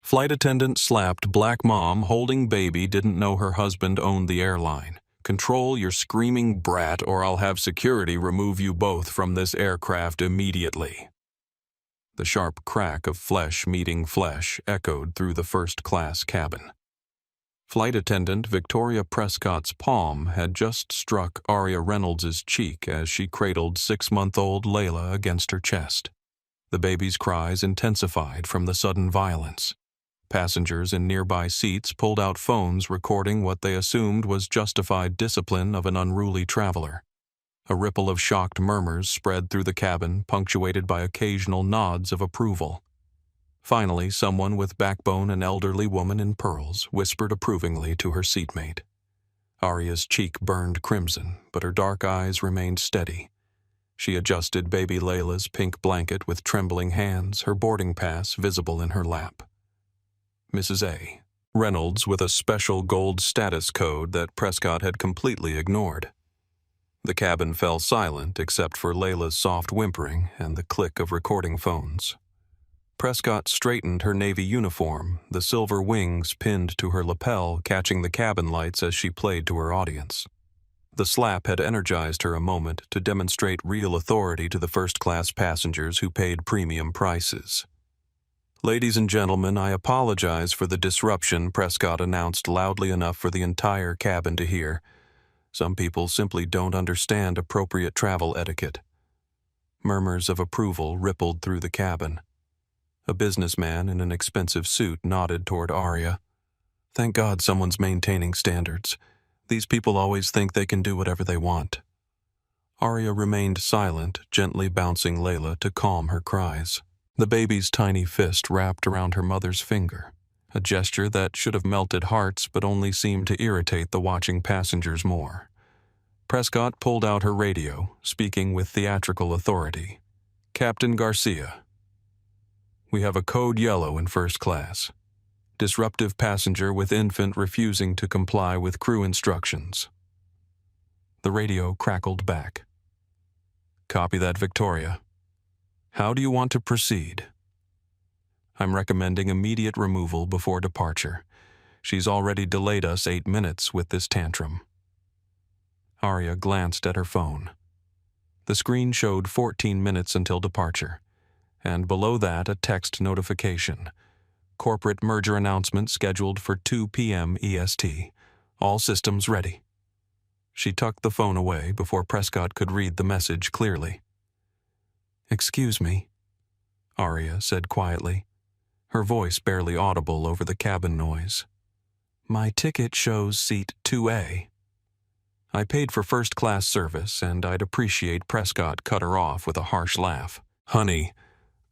Flight attendant slapped black mom holding baby didn't know her husband owned the airline. Control your screaming brat or I'll have security remove you both from this aircraft immediately. The sharp crack of flesh meeting flesh echoed through the first-class cabin. Flight attendant Victoria Prescott's palm had just struck Aria Reynolds' cheek as she cradled 6-month-old Layla against her chest. The baby's cries intensified from the sudden violence. Passengers in nearby seats pulled out phones recording what they assumed was justified discipline of an unruly traveler. A ripple of shocked murmurs spread through the cabin, punctuated by occasional nods of approval. Finally, someone with backbone, an elderly woman in pearls, whispered approvingly to her seatmate. Aria's cheek burned crimson, but her dark eyes remained steady. She adjusted baby Layla's pink blanket with trembling hands, her boarding pass visible in her lap. Mrs. A. Reynolds with a special gold status code that Prescott had completely ignored. The cabin fell silent except for Layla's soft whimpering and the click of recording phones. Prescott straightened her navy uniform, the silver wings pinned to her lapel catching the cabin lights as she played to her audience. The slap had energized her a moment to demonstrate real authority to the first-class passengers who paid premium prices. "Ladies and gentlemen, I apologize for the disruption," Prescott announced loudly enough for the entire cabin to hear. "Some people simply don't understand appropriate travel etiquette." Murmurs of approval rippled through the cabin. A businessman in an expensive suit nodded toward Aria. "Thank God someone's maintaining standards. These people always think they can do whatever they want." Aria remained silent, gently bouncing Layla to calm her cries. The baby's tiny fist wrapped around her mother's finger, a gesture that should have melted hearts but only seemed to irritate the watching passengers more. Prescott pulled out her radio, speaking with theatrical authority. "Captain Garcia, we have a code yellow in first class. Disruptive passenger with infant refusing to comply with crew instructions." The radio crackled back. "Copy that, Victoria. How do you want to proceed?" "I'm recommending immediate removal before departure. She's already delayed us 8 minutes with this tantrum." Aria glanced at her phone. The screen showed 14 minutes until departure, and below that a text notification. "Corporate merger announcement scheduled for 2 p.m. EST. All systems ready." She tucked the phone away before Prescott could read the message clearly. "Excuse me," Aria said quietly, her voice barely audible over the cabin noise. "My ticket shows seat 2A. I paid for first-class service, and I'd appreciate." Prescott cut her off with a harsh laugh. "Honey,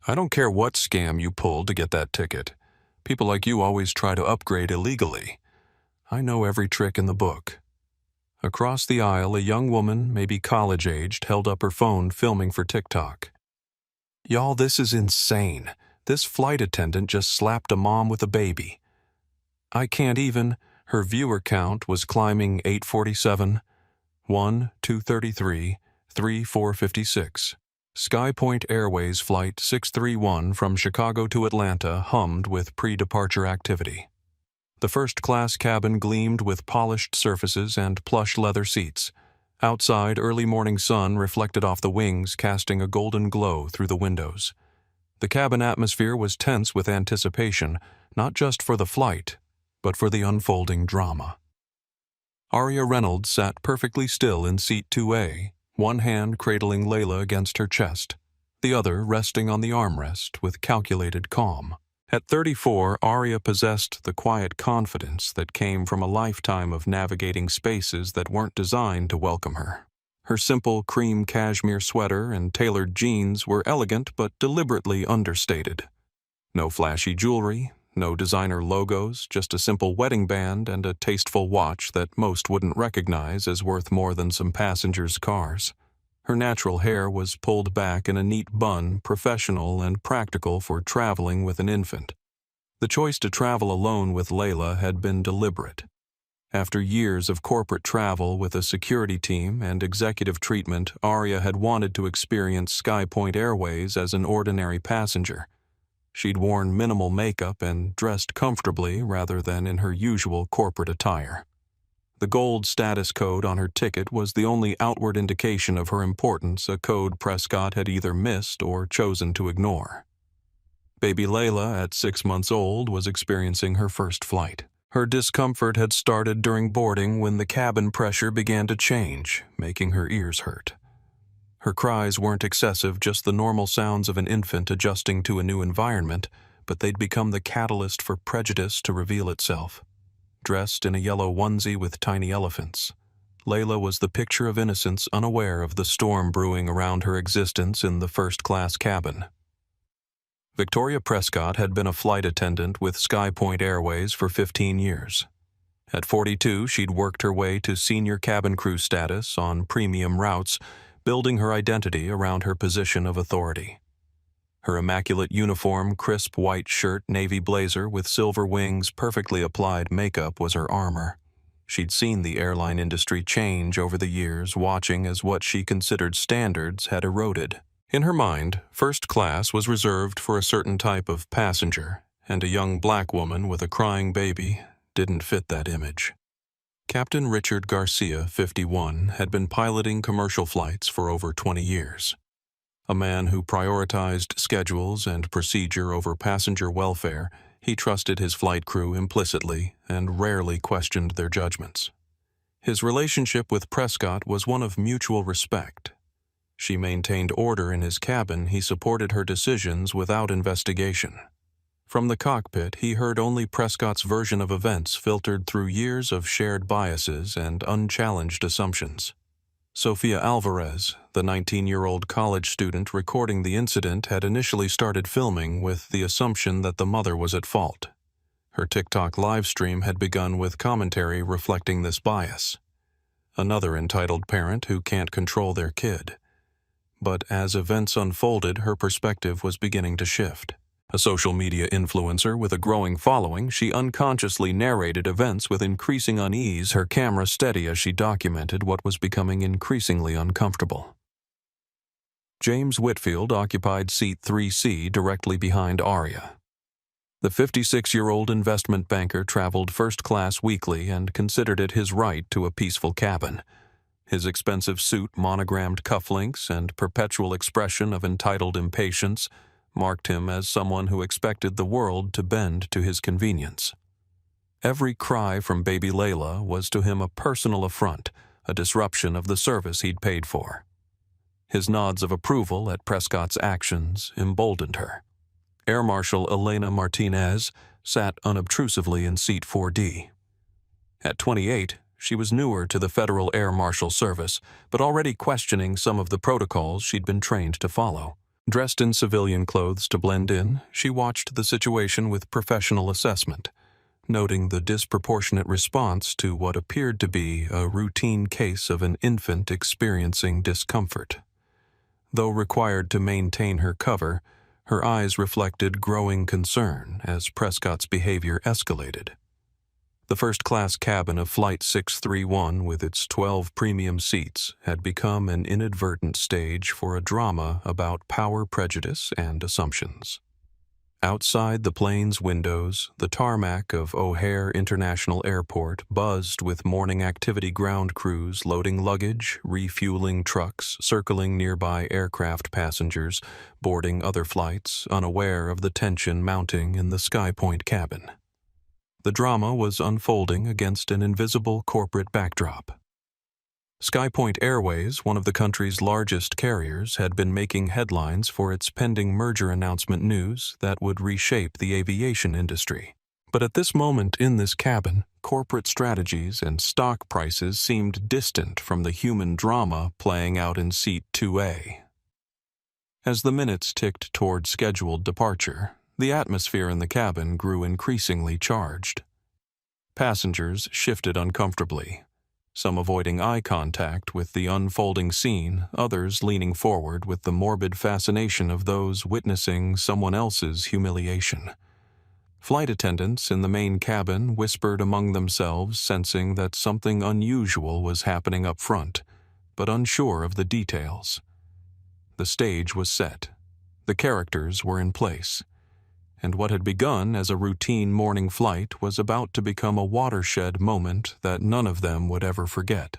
I don't care what scam you pulled to get that ticket. People like you always try to upgrade illegally. I know every trick in the book." Across the aisle, a young woman, maybe college-aged, held up her phone filming for TikTok. "Y'all, this is insane. This flight attendant just slapped a mom with a baby. I can't even." Her viewer count was climbing 847, 1, 233, 3, 456. SkyPoint Airways Flight 631 from Chicago to Atlanta hummed with pre-departure activity. The first-class cabin gleamed with polished surfaces and plush leather seats. Outside, early morning sun reflected off the wings, casting a golden glow through the windows. The cabin atmosphere was tense with anticipation, not just for the flight, but for the unfolding drama. Aria Reynolds sat perfectly still in seat 2A, one hand cradling Layla against her chest, the other resting on the armrest with calculated calm. At 34, Aria possessed the quiet confidence that came from a lifetime of navigating spaces that weren't designed to welcome her. Her simple cream cashmere sweater and tailored jeans were elegant but deliberately understated. No flashy jewelry, no designer logos, just a simple wedding band and a tasteful watch that most wouldn't recognize as worth more than some passengers' cars. Her natural hair was pulled back in a neat bun, professional and practical for traveling with an infant. The choice to travel alone with Layla had been deliberate. After years of corporate travel with a security team and executive treatment, Aria had wanted to experience SkyPoint Airways as an ordinary passenger. She'd worn minimal makeup and dressed comfortably rather than in her usual corporate attire. The gold status code on her ticket was the only outward indication of her importance, a code Prescott had either missed or chosen to ignore. Baby Layla, at 6 months old, was experiencing her first flight. Her discomfort had started during boarding when the cabin pressure began to change, making her ears hurt. Her cries weren't excessive, just the normal sounds of an infant adjusting to a new environment, but they'd become the catalyst for prejudice to reveal itself. Dressed in a yellow onesie with tiny elephants, Layla was the picture of innocence, unaware of the storm brewing around her existence in the first-class cabin. Victoria Prescott had been a flight attendant with SkyPoint Airways for 15 years. At 42, she'd worked her way to senior cabin crew status on premium routes, building her identity around her position of authority. Her immaculate uniform, crisp white shirt, navy blazer with silver wings, perfectly applied makeup was her armor. She'd seen the airline industry change over the years, watching as what she considered standards had eroded. In her mind, first class was reserved for a certain type of passenger, and a young black woman with a crying baby didn't fit that image. Captain Richard Garcia, 51, had been piloting commercial flights for over 20 years. A man who prioritized schedules and procedure over passenger welfare, he trusted his flight crew implicitly and rarely questioned their judgments. His relationship with Prescott was one of mutual respect. She maintained order in his cabin, he supported her decisions without investigation. From the cockpit, he heard only Prescott's version of events filtered through years of shared biases and unchallenged assumptions. Sofia Alvarez, the 19-year-old college student recording the incident, had initially started filming with the assumption that the mother was at fault. Her TikTok livestream had begun with commentary reflecting this bias. Another entitled parent who can't control their kid. But as events unfolded, her perspective was beginning to shift. A social media influencer with a growing following, she unconsciously narrated events with increasing unease, her camera steady as she documented what was becoming increasingly uncomfortable. James Whitfield occupied seat 3C directly behind Aria. The 56-year-old investment banker traveled first class weekly and considered it his right to a peaceful cabin. His expensive suit, monogrammed cufflinks, and perpetual expression of entitled impatience marked him as someone who expected the world to bend to his convenience. Every cry from baby Layla was to him a personal affront, a disruption of the service he'd paid for. His nods of approval at Prescott's actions emboldened her. Air Marshal Elena Martinez sat unobtrusively in seat 4D. At 28, she was newer to the Federal Air Marshal Service, but already questioning some of the protocols she'd been trained to follow. Dressed in civilian clothes to blend in, she watched the situation with professional assessment, noting the disproportionate response to what appeared to be a routine case of an infant experiencing discomfort. Though required to maintain her cover, her eyes reflected growing concern as Prescott's behavior escalated. The first-class cabin of Flight 631, with its 12 premium seats, had become an inadvertent stage for a drama about power prejudice and assumptions. Outside the plane's windows, the tarmac of O'Hare International Airport buzzed with morning activity ground crews loading luggage, refueling trucks, circling nearby aircraft passengers, boarding other flights, unaware of the tension mounting in the SkyPoint cabin. The drama was unfolding against an invisible corporate backdrop. SkyPoint Airways, one of the country's largest carriers, had been making headlines for its pending merger announcement news that would reshape the aviation industry. But at this moment in this cabin, corporate strategies and stock prices seemed distant from the human drama playing out in seat 2A. As the minutes ticked toward scheduled departure, the atmosphere in the cabin grew increasingly charged. Passengers shifted uncomfortably, some avoiding eye contact with the unfolding scene, others leaning forward with the morbid fascination of those witnessing someone else's humiliation. Flight attendants in the main cabin whispered among themselves, sensing that something unusual was happening up front, but unsure of the details. The stage was set. The characters were in place. and what had begun as a routine morning flight was about to become a watershed moment that none of them would ever forget.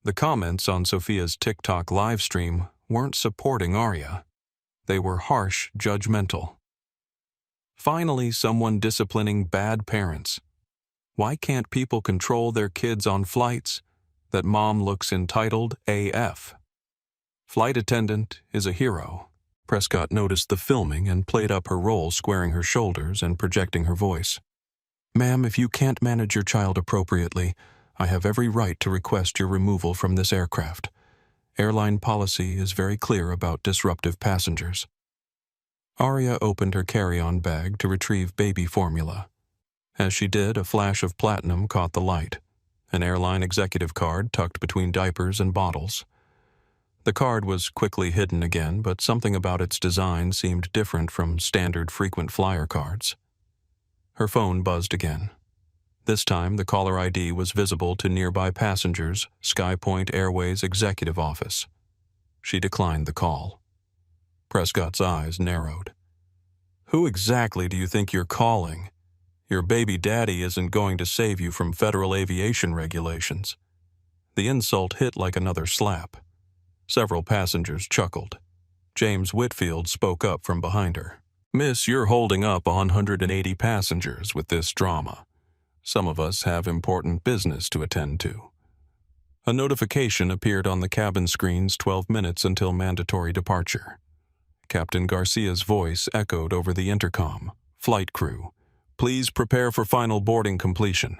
The comments on Sophia's TikTok livestream weren't supporting Arya. They were harsh, judgmental. Finally, someone disciplining bad parents. Why can't people control their kids on flights? That mom looks entitled AF. Flight attendant is a hero. Prescott noticed the filming and played up her role, squaring her shoulders and projecting her voice. Ma'am, if you can't manage your child appropriately, I have every right to request your removal from this aircraft. Airline policy is very clear about disruptive passengers. Arya opened her carry-on bag to retrieve baby formula. As she did, a flash of platinum caught the light, an airline executive card tucked between diapers and bottles. The card was quickly hidden again, but something about its design seemed different from standard frequent flyer cards. Her phone buzzed again. This time, the caller ID was visible to nearby passengers' SkyPoint Airways executive office. She declined the call. Prescott's eyes narrowed. Who exactly do you think you're calling? Your baby daddy isn't going to save you from federal aviation regulations. The insult hit like another slap. Several passengers chuckled. James Whitfield spoke up from behind her. Miss, you're holding up 180 passengers with this drama. Some of us have important business to attend to. A notification appeared on the cabin screens 12 minutes until mandatory departure. Captain Garcia's voice echoed over the intercom. Flight crew, please prepare for final boarding completion.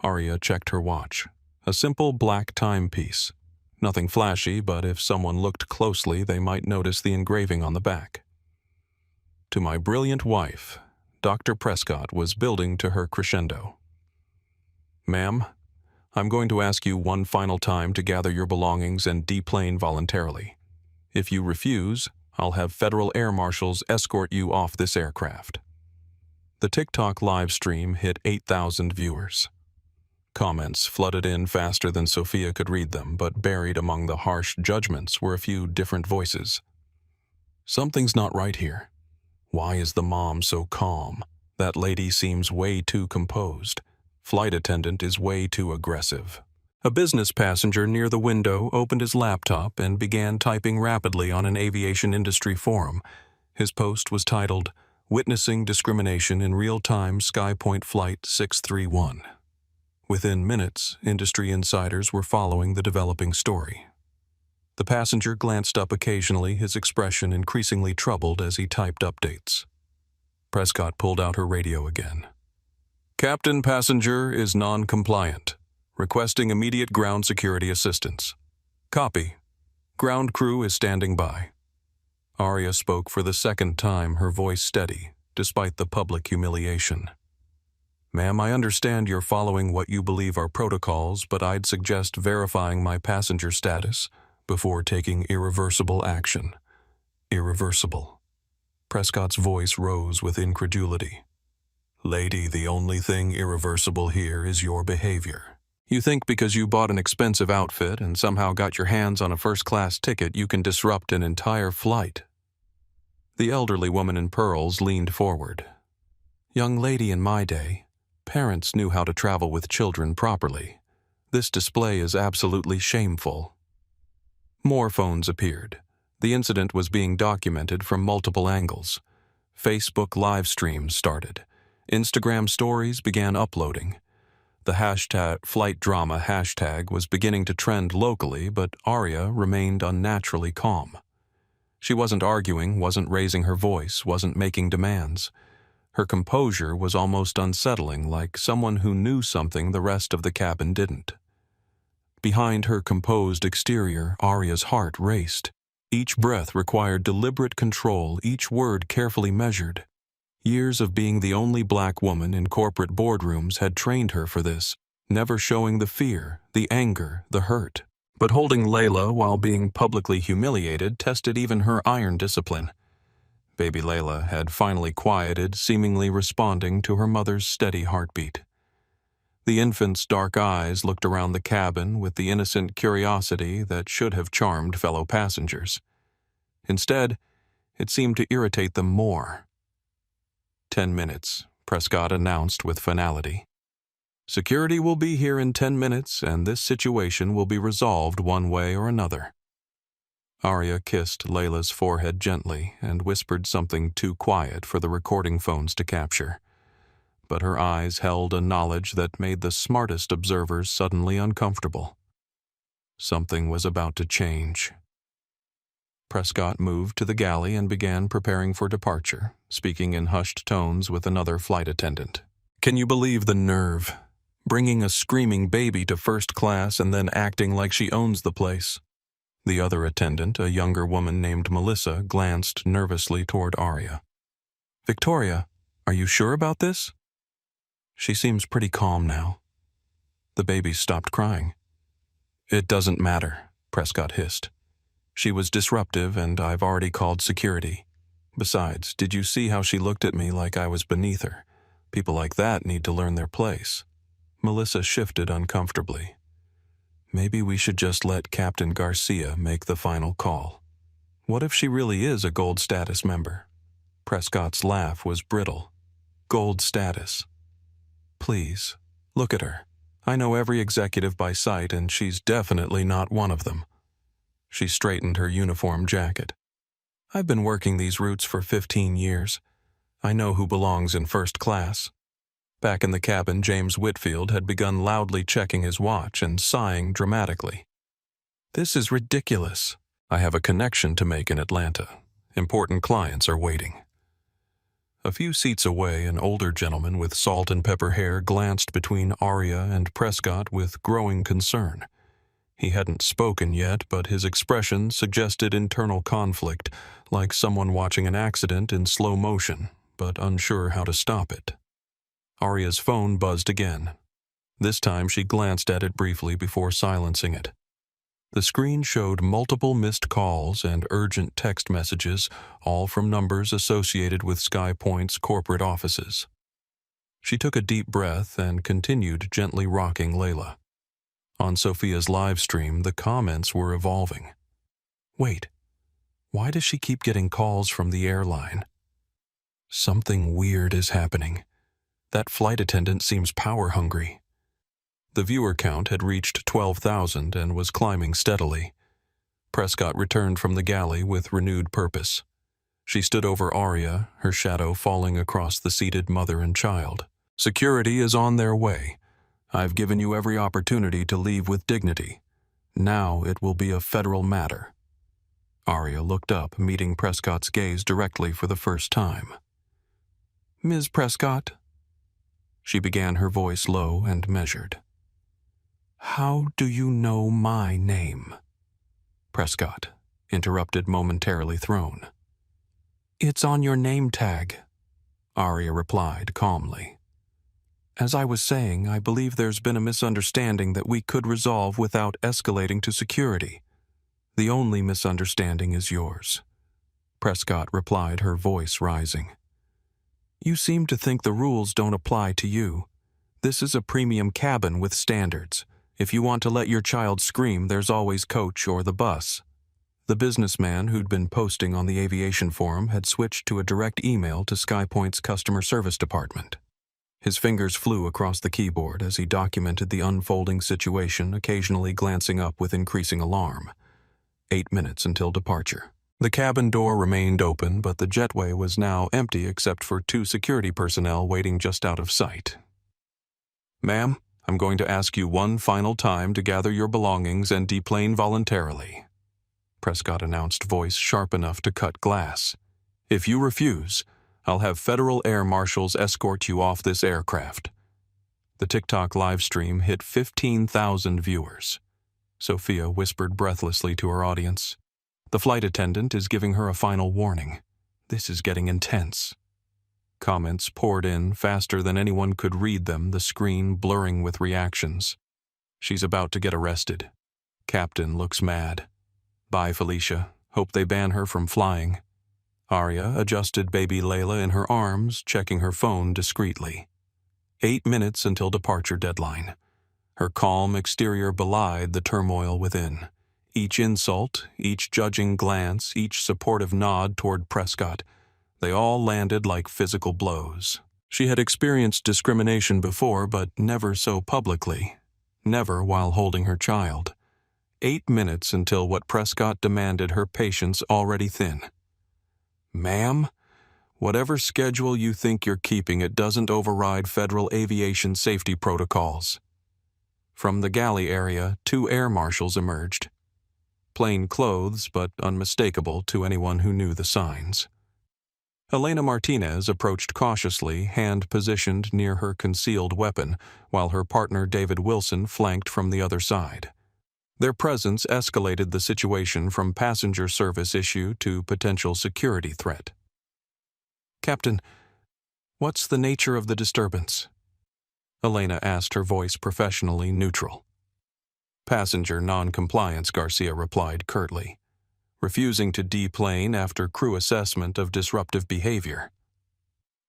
Arya checked her watch. A simple black timepiece. Nothing flashy, but if someone looked closely, they might notice the engraving on the back. To my brilliant wife, Dr. Prescott was building to her crescendo. Ma'am, I'm going to ask you one final time to gather your belongings and deplane voluntarily. If you refuse, I'll have federal air marshals escort you off this aircraft. The TikTok live stream hit 8,000 viewers. Comments flooded in faster than Sophia could read them, but buried among the harsh judgments were a few different voices. Something's not right here. Why is the mom so calm? That lady seems way too composed. Flight attendant is way too aggressive. A business passenger near the window opened his laptop and began typing rapidly on an aviation industry forum. His post was titled, Witnessing Discrimination in Real-Time SkyPoint Flight 631. Within minutes, industry insiders were following the developing story. The passenger glanced up occasionally, his expression increasingly troubled as he typed updates. Prescott pulled out her radio again. Captain passenger is non-compliant. Requesting immediate ground security assistance. Copy. Ground crew is standing by. Arya spoke for the second time, her voice steady, despite the public humiliation. Ma'am, I understand you're following what you believe are protocols, but I'd suggest verifying my passenger status before taking irreversible action. Irreversible. Prescott's voice rose with incredulity. Lady, the only thing irreversible here is your behavior. You think because you bought an expensive outfit and somehow got your hands on a first-class ticket you can disrupt an entire flight. The elderly woman in pearls leaned forward. Young lady, in my day, parents knew how to travel with children properly. This display is absolutely shameful. More phones appeared. The incident was being documented from multiple angles. Facebook live streams started. Instagram stories began uploading. The hashtag flight drama hashtag was beginning to trend locally, but Arya remained unnaturally calm. She wasn't arguing, wasn't raising her voice, wasn't making demands. Her composure was almost unsettling, like someone who knew something the rest of the cabin didn't. Behind her composed exterior, Arya's heart raced. Each breath required deliberate control, each word carefully measured. Years of being the only black woman in corporate boardrooms had trained her for this, never showing the fear, the anger, the hurt. But holding Layla while being publicly humiliated tested even her iron discipline. Baby Layla had finally quieted, seemingly responding to her mother's steady heartbeat. The infant's dark eyes looked around the cabin with the innocent curiosity that should have charmed fellow passengers. Instead, it seemed to irritate them more. 10 minutes, Prescott announced with finality. Security will be here in 10 minutes, and this situation will be resolved one way or another. Arya kissed Layla's forehead gently and whispered something too quiet for the recording phones to capture. But her eyes held a knowledge that made the smartest observers suddenly uncomfortable. Something was about to change. Prescott moved to the galley and began preparing for departure, speaking in hushed tones with another flight attendant. Can you believe the nerve? Bringing a screaming baby to first class and then acting like she owns the place. The other attendant, a younger woman named Melissa, glanced nervously toward Arya. Victoria, are you sure about this? She seems pretty calm now. The baby stopped crying. It doesn't matter, Prescott hissed. She was disruptive, and I've already called security. Besides, did you see how she looked at me like I was beneath her? People like that need to learn their place. Melissa shifted uncomfortably. Maybe we should just let Captain Garcia make the final call. What if she really is a gold status member? Prescott's laugh was brittle. Gold status. Please, look at her. I know every executive by sight, and she's definitely not one of them. She straightened her uniform jacket. I've been working these routes for 15 years. I know who belongs in first class. Back in the cabin, James Whitfield had begun loudly checking his watch and sighing dramatically. This is ridiculous. I have a connection to make in Atlanta. Important clients are waiting. A few seats away, an older gentleman with salt and pepper hair glanced between Arya and Prescott with growing concern. He hadn't spoken yet, but his expression suggested internal conflict, like someone watching an accident in slow motion, but unsure how to stop it. Arya's phone buzzed again. This time she glanced at it briefly before silencing it. The screen showed multiple missed calls and urgent text messages, all from numbers associated with SkyPoint's corporate offices. She took a deep breath and continued gently rocking Layla. On Sophia's live stream, the comments were evolving. Wait, why does she keep getting calls from the airline? Something weird is happening. That flight attendant seems power-hungry. The viewer count had reached 12,000 and was climbing steadily. Prescott returned from the galley with renewed purpose. She stood over Arya, her shadow falling across the seated mother and child. Security is on their way. I've given you every opportunity to leave with dignity. Now it will be a federal matter. Arya looked up, meeting Prescott's gaze directly for the first time. Ms. Prescott? She began, her voice low and measured. How do you know my name? Prescott interrupted, momentarily thrown. It's on your name tag, Arya replied calmly. As I was saying, I believe there's been a misunderstanding that we could resolve without escalating to security. The only misunderstanding is yours. Prescott replied, her voice rising. You seem to think the rules don't apply to you. This is a premium cabin with standards. If you want to let your child scream, there's always coach or the bus. The businessman who'd been posting on the aviation forum had switched to a direct email to SkyPoint's customer service department. His fingers flew across the keyboard as he documented the unfolding situation, occasionally glancing up with increasing alarm. 8 minutes until departure. The cabin door remained open, but the jetway was now empty except for 2 security personnel waiting just out of sight. Ma'am, I'm going to ask you one final time to gather your belongings and deplane voluntarily. Prescott announced, voice sharp enough to cut glass. If you refuse, I'll have federal air marshals escort you off this aircraft. The TikTok live stream hit 15,000 viewers. Sophia whispered breathlessly to her audience. The flight attendant is giving her a final warning. This is getting intense. Comments poured in faster than anyone could read them, the screen blurring with reactions. She's about to get arrested. Captain looks mad. Bye, Felicia. Hope they ban her from flying. Arya adjusted baby Layla in her arms, checking her phone discreetly. 8 minutes until departure deadline. Her calm exterior belied the turmoil within. Each insult, each judging glance, each supportive nod toward Prescott. They all landed like physical blows. She had experienced discrimination before, but never so publicly. Never while holding her child. 8 minutes until what Prescott demanded her patience already thin. "Ma'am, whatever schedule you think you're keeping, it doesn't override federal aviation safety protocols." From the galley area, 2 air marshals emerged. Plain clothes, but unmistakable to anyone who knew the signs. Elena Martinez approached cautiously, hand positioned near her concealed weapon, while her partner David Wilson flanked from the other side. Their presence escalated the situation from passenger service issue to potential security threat. "Captain, what's the nature of the disturbance?" Elena asked, her voice professionally neutral. "Passenger non-compliance," Garcia replied curtly, refusing to deplane after crew assessment of disruptive behavior.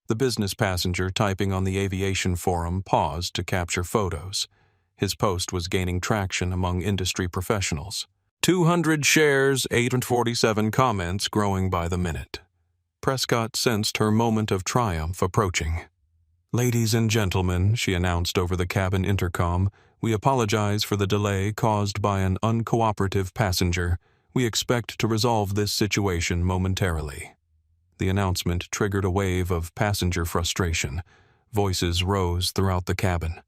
The business passenger typing on the aviation forum paused to capture photos. His post was gaining traction among industry professionals. 200 shares, 847 comments growing by the minute. Prescott sensed her moment of triumph approaching. "Ladies and gentlemen," she announced over the cabin intercom, "we apologize for the delay caused by an uncooperative passenger. We expect to resolve this situation momentarily." The announcement triggered a wave of passenger frustration. Voices rose throughout the cabin.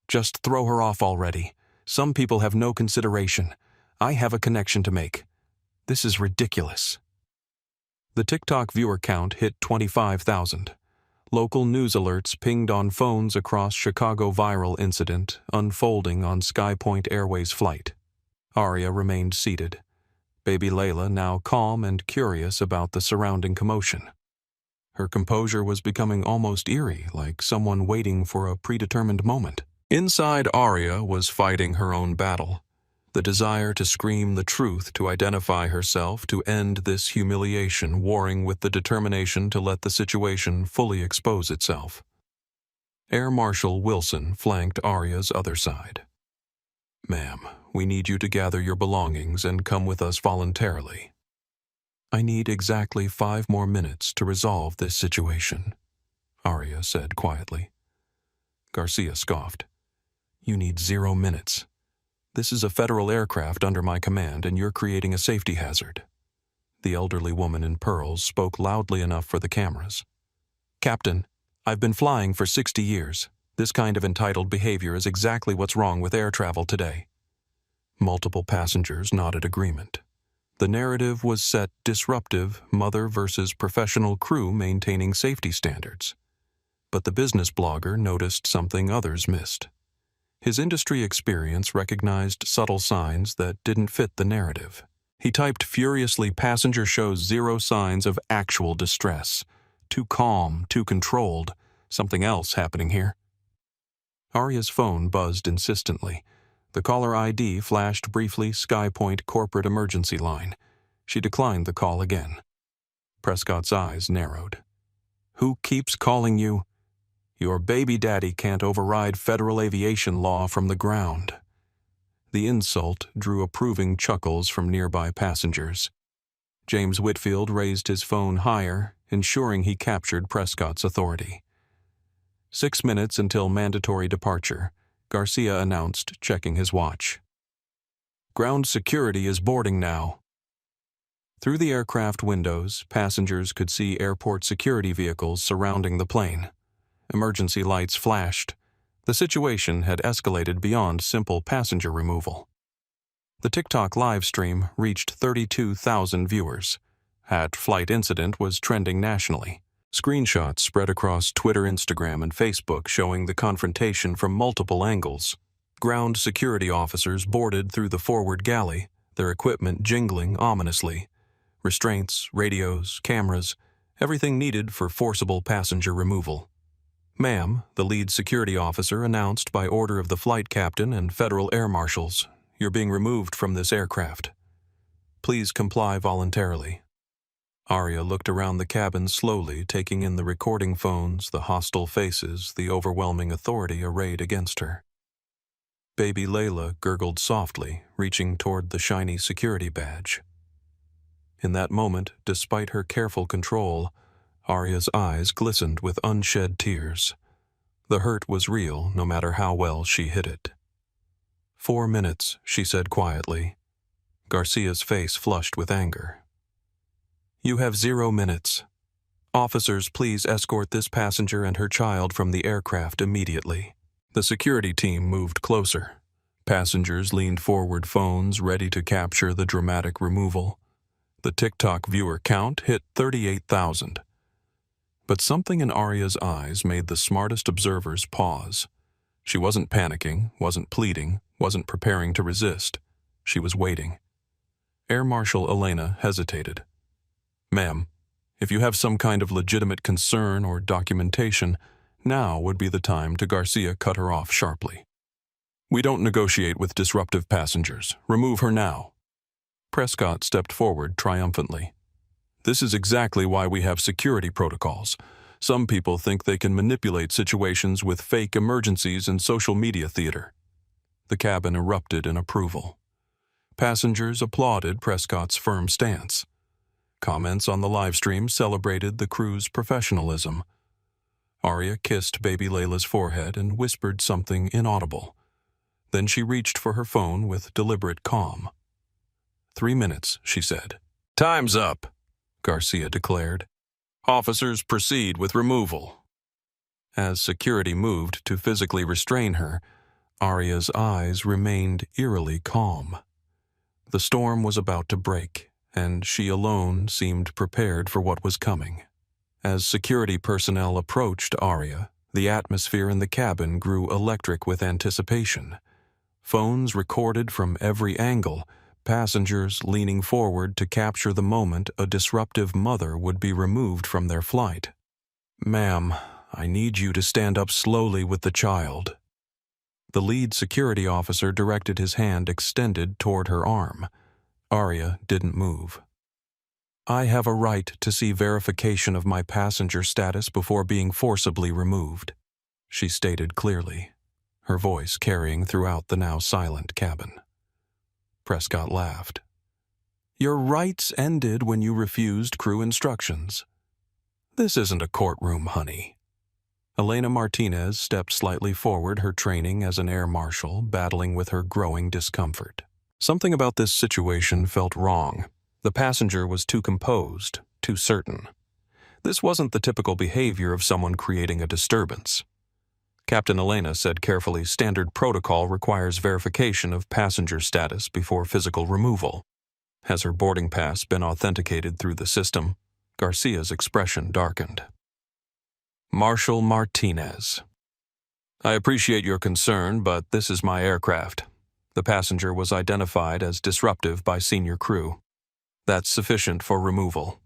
"Just throw her off already. Some people have no consideration. I have a connection to make. This is ridiculous." The TikTok viewer count hit 25,000. Local news alerts pinged on phones across Chicago viral incident unfolding on SkyPoint Airways flight. Aria remained seated. Baby Layla now calm and curious about the surrounding commotion. Her composure was becoming almost eerie, like someone waiting for a predetermined moment. Inside, Aria was fighting her own battle. The desire to scream the truth, to identify herself, to end this humiliation, warring with the determination to let the situation fully expose itself. Air Marshal Wilson flanked Aria's other side. "Ma'am, we need you to gather your belongings and come with us voluntarily." "I need exactly 5 more minutes to resolve this situation," Aria said quietly. Garcia scoffed. "You need 0 minutes. This is a federal aircraft under my command, and you're creating a safety hazard." The elderly woman in pearls spoke loudly enough for the cameras. "Captain, I've been flying for 60 years. This kind of entitled behavior is exactly what's wrong with air travel today." Multiple passengers nodded agreement. The narrative was set disruptive, mother versus professional crew maintaining safety standards. But the business blogger noticed something others missed. His industry experience recognized subtle signs that didn't fit the narrative. He typed furiously, "Passenger shows 0 signs of actual distress. Too calm, too controlled. Something else happening here." Aria's phone buzzed insistently. The caller ID flashed briefly, SkyPoint corporate emergency line. She declined the call again. Prescott's eyes narrowed. "Who keeps calling you?" "Your baby daddy can't override federal aviation law from the ground." The insult drew approving chuckles from nearby passengers. James Whitfield raised his phone higher, ensuring he captured Prescott's authority. 6 minutes until mandatory departure, Garcia announced, checking his watch. "Ground security is boarding now." Through the aircraft windows, passengers could see airport security vehicles surrounding the plane. Emergency lights flashed. The situation had escalated beyond simple passenger removal. The TikTok live stream reached 32,000 viewers. Flight incident was trending nationally. Screenshots spread across Twitter, Instagram, and Facebook showing the confrontation from multiple angles. Ground security officers boarded through the forward galley, their equipment jingling ominously. Restraints, radios, cameras, everything needed for forcible passenger removal. "Ma'am," the lead security officer announced by order of the flight captain and federal air marshals, "you're being removed from this aircraft. Please comply voluntarily." Aria looked around the cabin slowly, taking in the recording phones, the hostile faces, the overwhelming authority arrayed against her. Baby Layla gurgled softly, reaching toward the shiny security badge. In that moment, despite her careful control, Arya's eyes glistened with unshed tears. The hurt was real, no matter how well she hid it. 4 minutes, she said quietly. Garcia's face flushed with anger. You have 0 minutes. Officers, please escort this passenger and her child from the aircraft immediately. The security team moved closer. Passengers leaned forward, phones ready to capture the dramatic removal. The TikTok viewer count hit 38,000. But something in Arya's eyes made the smartest observers pause. She wasn't panicking, wasn't pleading, wasn't preparing to resist. She was waiting. Air Marshal Elena hesitated. Ma'am, if you have some kind of legitimate concern or documentation, now would be the time to. Garcia cut her off sharply. We don't negotiate with disruptive passengers. Remove her now. Prescott stepped forward triumphantly. This is exactly why we have security protocols. Some people think they can manipulate situations with fake emergencies and social media theater. The cabin erupted in approval. Passengers applauded Prescott's firm stance. Comments on the live stream celebrated the crew's professionalism. Arya kissed baby Layla's forehead and whispered something inaudible. Then she reached for her phone with deliberate calm. 3 minutes, she said. Time's up, Garcia declared. Officers proceed with removal. As security moved to physically restrain her, Arya's eyes remained eerily calm. The storm was about to break, and she alone seemed prepared for what was coming. As security personnel approached Arya, the atmosphere in the cabin grew electric with anticipation. Phones recorded from every angle, passengers leaning forward to capture the moment a disruptive mother would be removed from their flight. Ma'am, I need you to stand up slowly with the child. The lead security officer directed his hand extended toward her arm. Arya didn't move. I have a right to see verification of my passenger status before being forcibly removed, she stated clearly, her voice carrying throughout the now silent cabin. Prescott laughed. Your rights ended when you refused crew instructions. This isn't a courtroom, honey. Elena Martinez stepped slightly forward, her training as an air marshal battling with her growing discomfort. Something about this situation felt wrong. The passenger was too composed, too certain. This wasn't the typical behavior of someone creating a disturbance. Captain Elena said carefully, standard protocol requires verification of passenger status before physical removal. Has her boarding pass been authenticated through the system? Garcia's expression darkened. Marshal Martinez. I appreciate your concern, but this is my aircraft. The passenger was identified as disruptive by senior crew. That's sufficient for removal.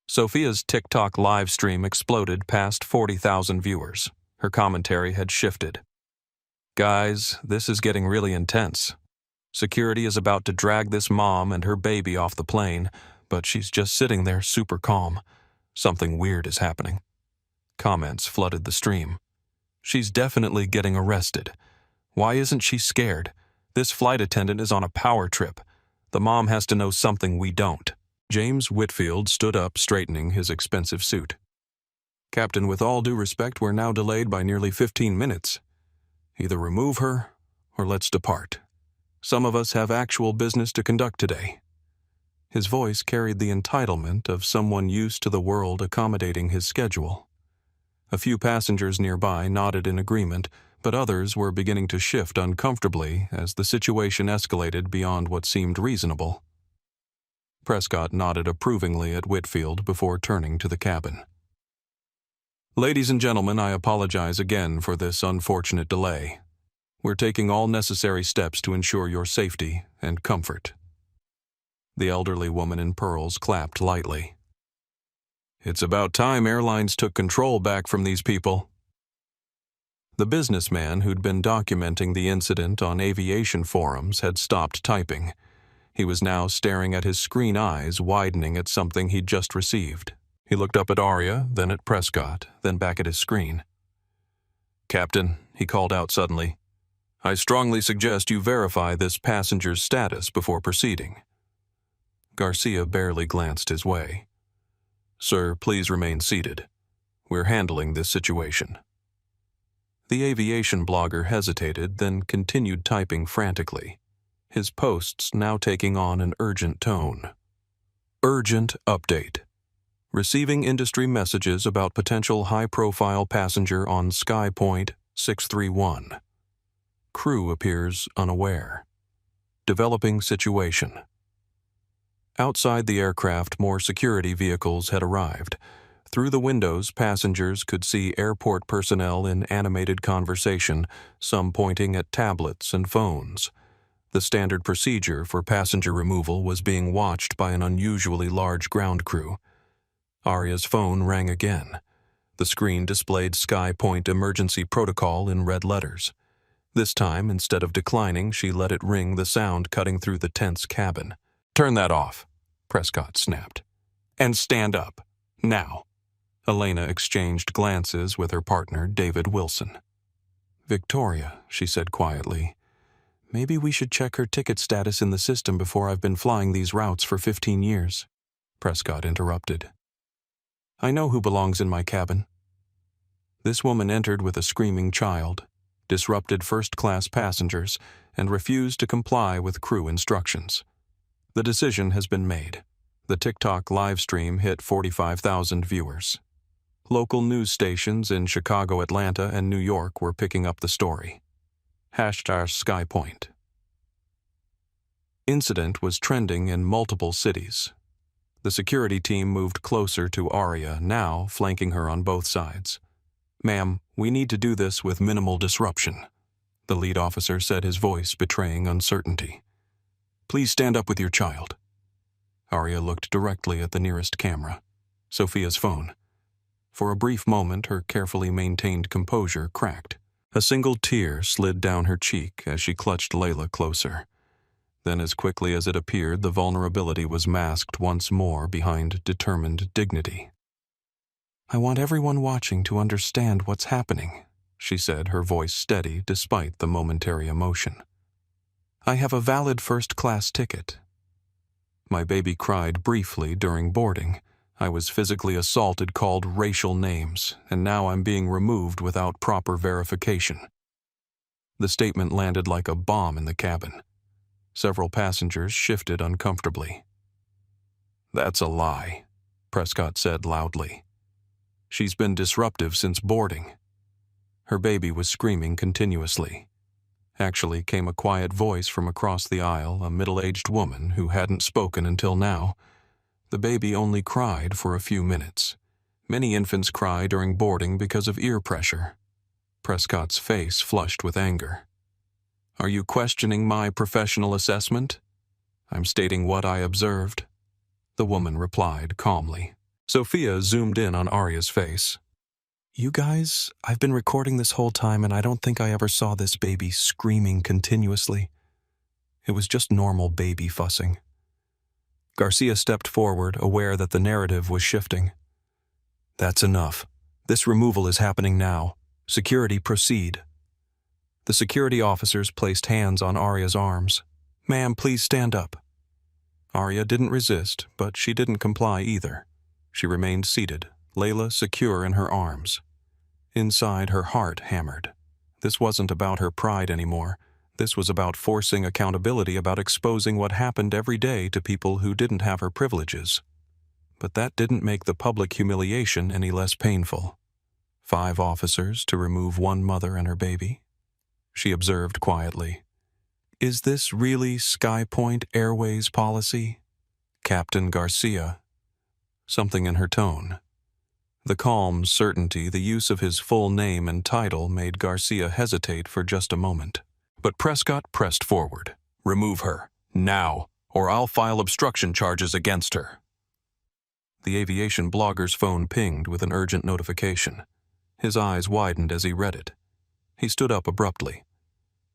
Sophia's TikTok live stream exploded past 40,000 viewers. Her commentary had shifted. Guys, this is getting really intense. Security is about to drag this mom and her baby off the plane, but she's just sitting there super calm. Something weird is happening. Comments flooded the stream. She's definitely getting arrested. Why isn't she scared? This flight attendant is on a power trip. The mom has to know something we don't. James Whitfield stood up, straightening his expensive suit. Captain, with all due respect, we're now delayed by nearly 15 minutes. Either remove her, or let's depart. Some of us have actual business to conduct today. His voice carried the entitlement of someone used to the world accommodating his schedule. A few passengers nearby nodded in agreement, but others were beginning to shift uncomfortably as the situation escalated beyond what seemed reasonable. Prescott nodded approvingly at Whitfield before turning to the cabin. Ladies and gentlemen, I apologize again for this unfortunate delay. We're taking all necessary steps to ensure your safety and comfort. The elderly woman in pearls clapped lightly. It's about time airlines took control back from these people. The businessman who'd been documenting the incident on aviation forums had stopped typing. He was now staring at his screen, eyes widening at something he'd just received. He looked up at Arya, then at Prescott, then back at his screen. Captain, he called out suddenly, I strongly suggest you verify this passenger's status before proceeding. Garcia barely glanced his way. Sir, please remain seated. We're handling this situation. The aviation blogger hesitated, then continued typing frantically, his posts now taking on an urgent tone. Urgent update. Receiving industry messages about potential high-profile passenger on SkyPoint 631. Crew appears unaware. Developing situation. Outside the aircraft, more security vehicles had arrived. Through the windows, passengers could see airport personnel in animated conversation, some pointing at tablets and phones. The standard procedure for passenger removal was being watched by an unusually large ground crew. Arya's phone rang again. The screen displayed SkyPoint emergency protocol in red letters. This time, instead of declining, she let it ring, the sound cutting through the tense cabin. "Turn that off," Prescott snapped. "And stand up. Now." Elena exchanged glances with her partner, David Wilson. "Victoria," she said quietly, "maybe we should check her ticket status in the system before I've been flying these routes for 15 years. Prescott interrupted. "I know who belongs in my cabin." This woman entered with a screaming child, disrupted first-class passengers, and refused to comply with crew instructions. The decision has been made. The TikTok live stream hit 45,000 viewers. Local news stations in Chicago, Atlanta, and New York were picking up the story. #SkyPoint. Incident was trending in multiple cities. The security team moved closer to Arya, now flanking her on both sides. "Ma'am, we need to do this with minimal disruption," the lead officer said, his voice betraying uncertainty. "Please stand up with your child." Arya looked directly at the nearest camera, Sophia's phone. For a brief moment, her carefully maintained composure cracked. A single tear slid down her cheek as she clutched Layla closer. Then, as quickly as it appeared, the vulnerability was masked once more behind determined dignity. "I want everyone watching to understand what's happening," she said, her voice steady despite the momentary emotion. "I have a valid first-class ticket. My baby cried briefly during boarding. I was physically assaulted, called racial names, and now I'm being removed without proper verification." The statement landed like a bomb in the cabin. Several passengers shifted uncomfortably. "That's a lie," Prescott said loudly. "She's been disruptive since boarding." Her baby was screaming continuously. Actually came a quiet voice from across the aisle, a middle-aged woman who hadn't spoken until now. The baby only cried for a few minutes. Many infants cry during boarding because of ear pressure. Prescott's face flushed with anger. "Are you questioning my professional assessment?" "I'm stating what I observed," the woman replied calmly. Sophia zoomed in on Arya's face. "You guys, I've been recording this whole time and I don't think I ever saw this baby screaming continuously. It was just normal baby fussing." Garcia stepped forward, aware that the narrative was shifting. "That's enough. This removal is happening now. Security, proceed." The security officers placed hands on Arya's arms. "Ma'am, please stand up." Arya didn't resist, but she didn't comply either. She remained seated, Layla secure in her arms. Inside, her heart hammered. This wasn't about her pride anymore. This was about forcing accountability, about exposing what happened every day to people who didn't have her privileges. But that didn't make the public humiliation any less painful. 5 officers to remove one mother and her baby? She observed quietly. "Is this really SkyPoint Airways policy? Captain Garcia?" Something in her tone. The calm certainty, the use of his full name and title made Garcia hesitate for just a moment. But Prescott pressed forward. "Remove her, now, or I'll file obstruction charges against her." The aviation blogger's phone pinged with an urgent notification. His eyes widened as he read it. He stood up abruptly.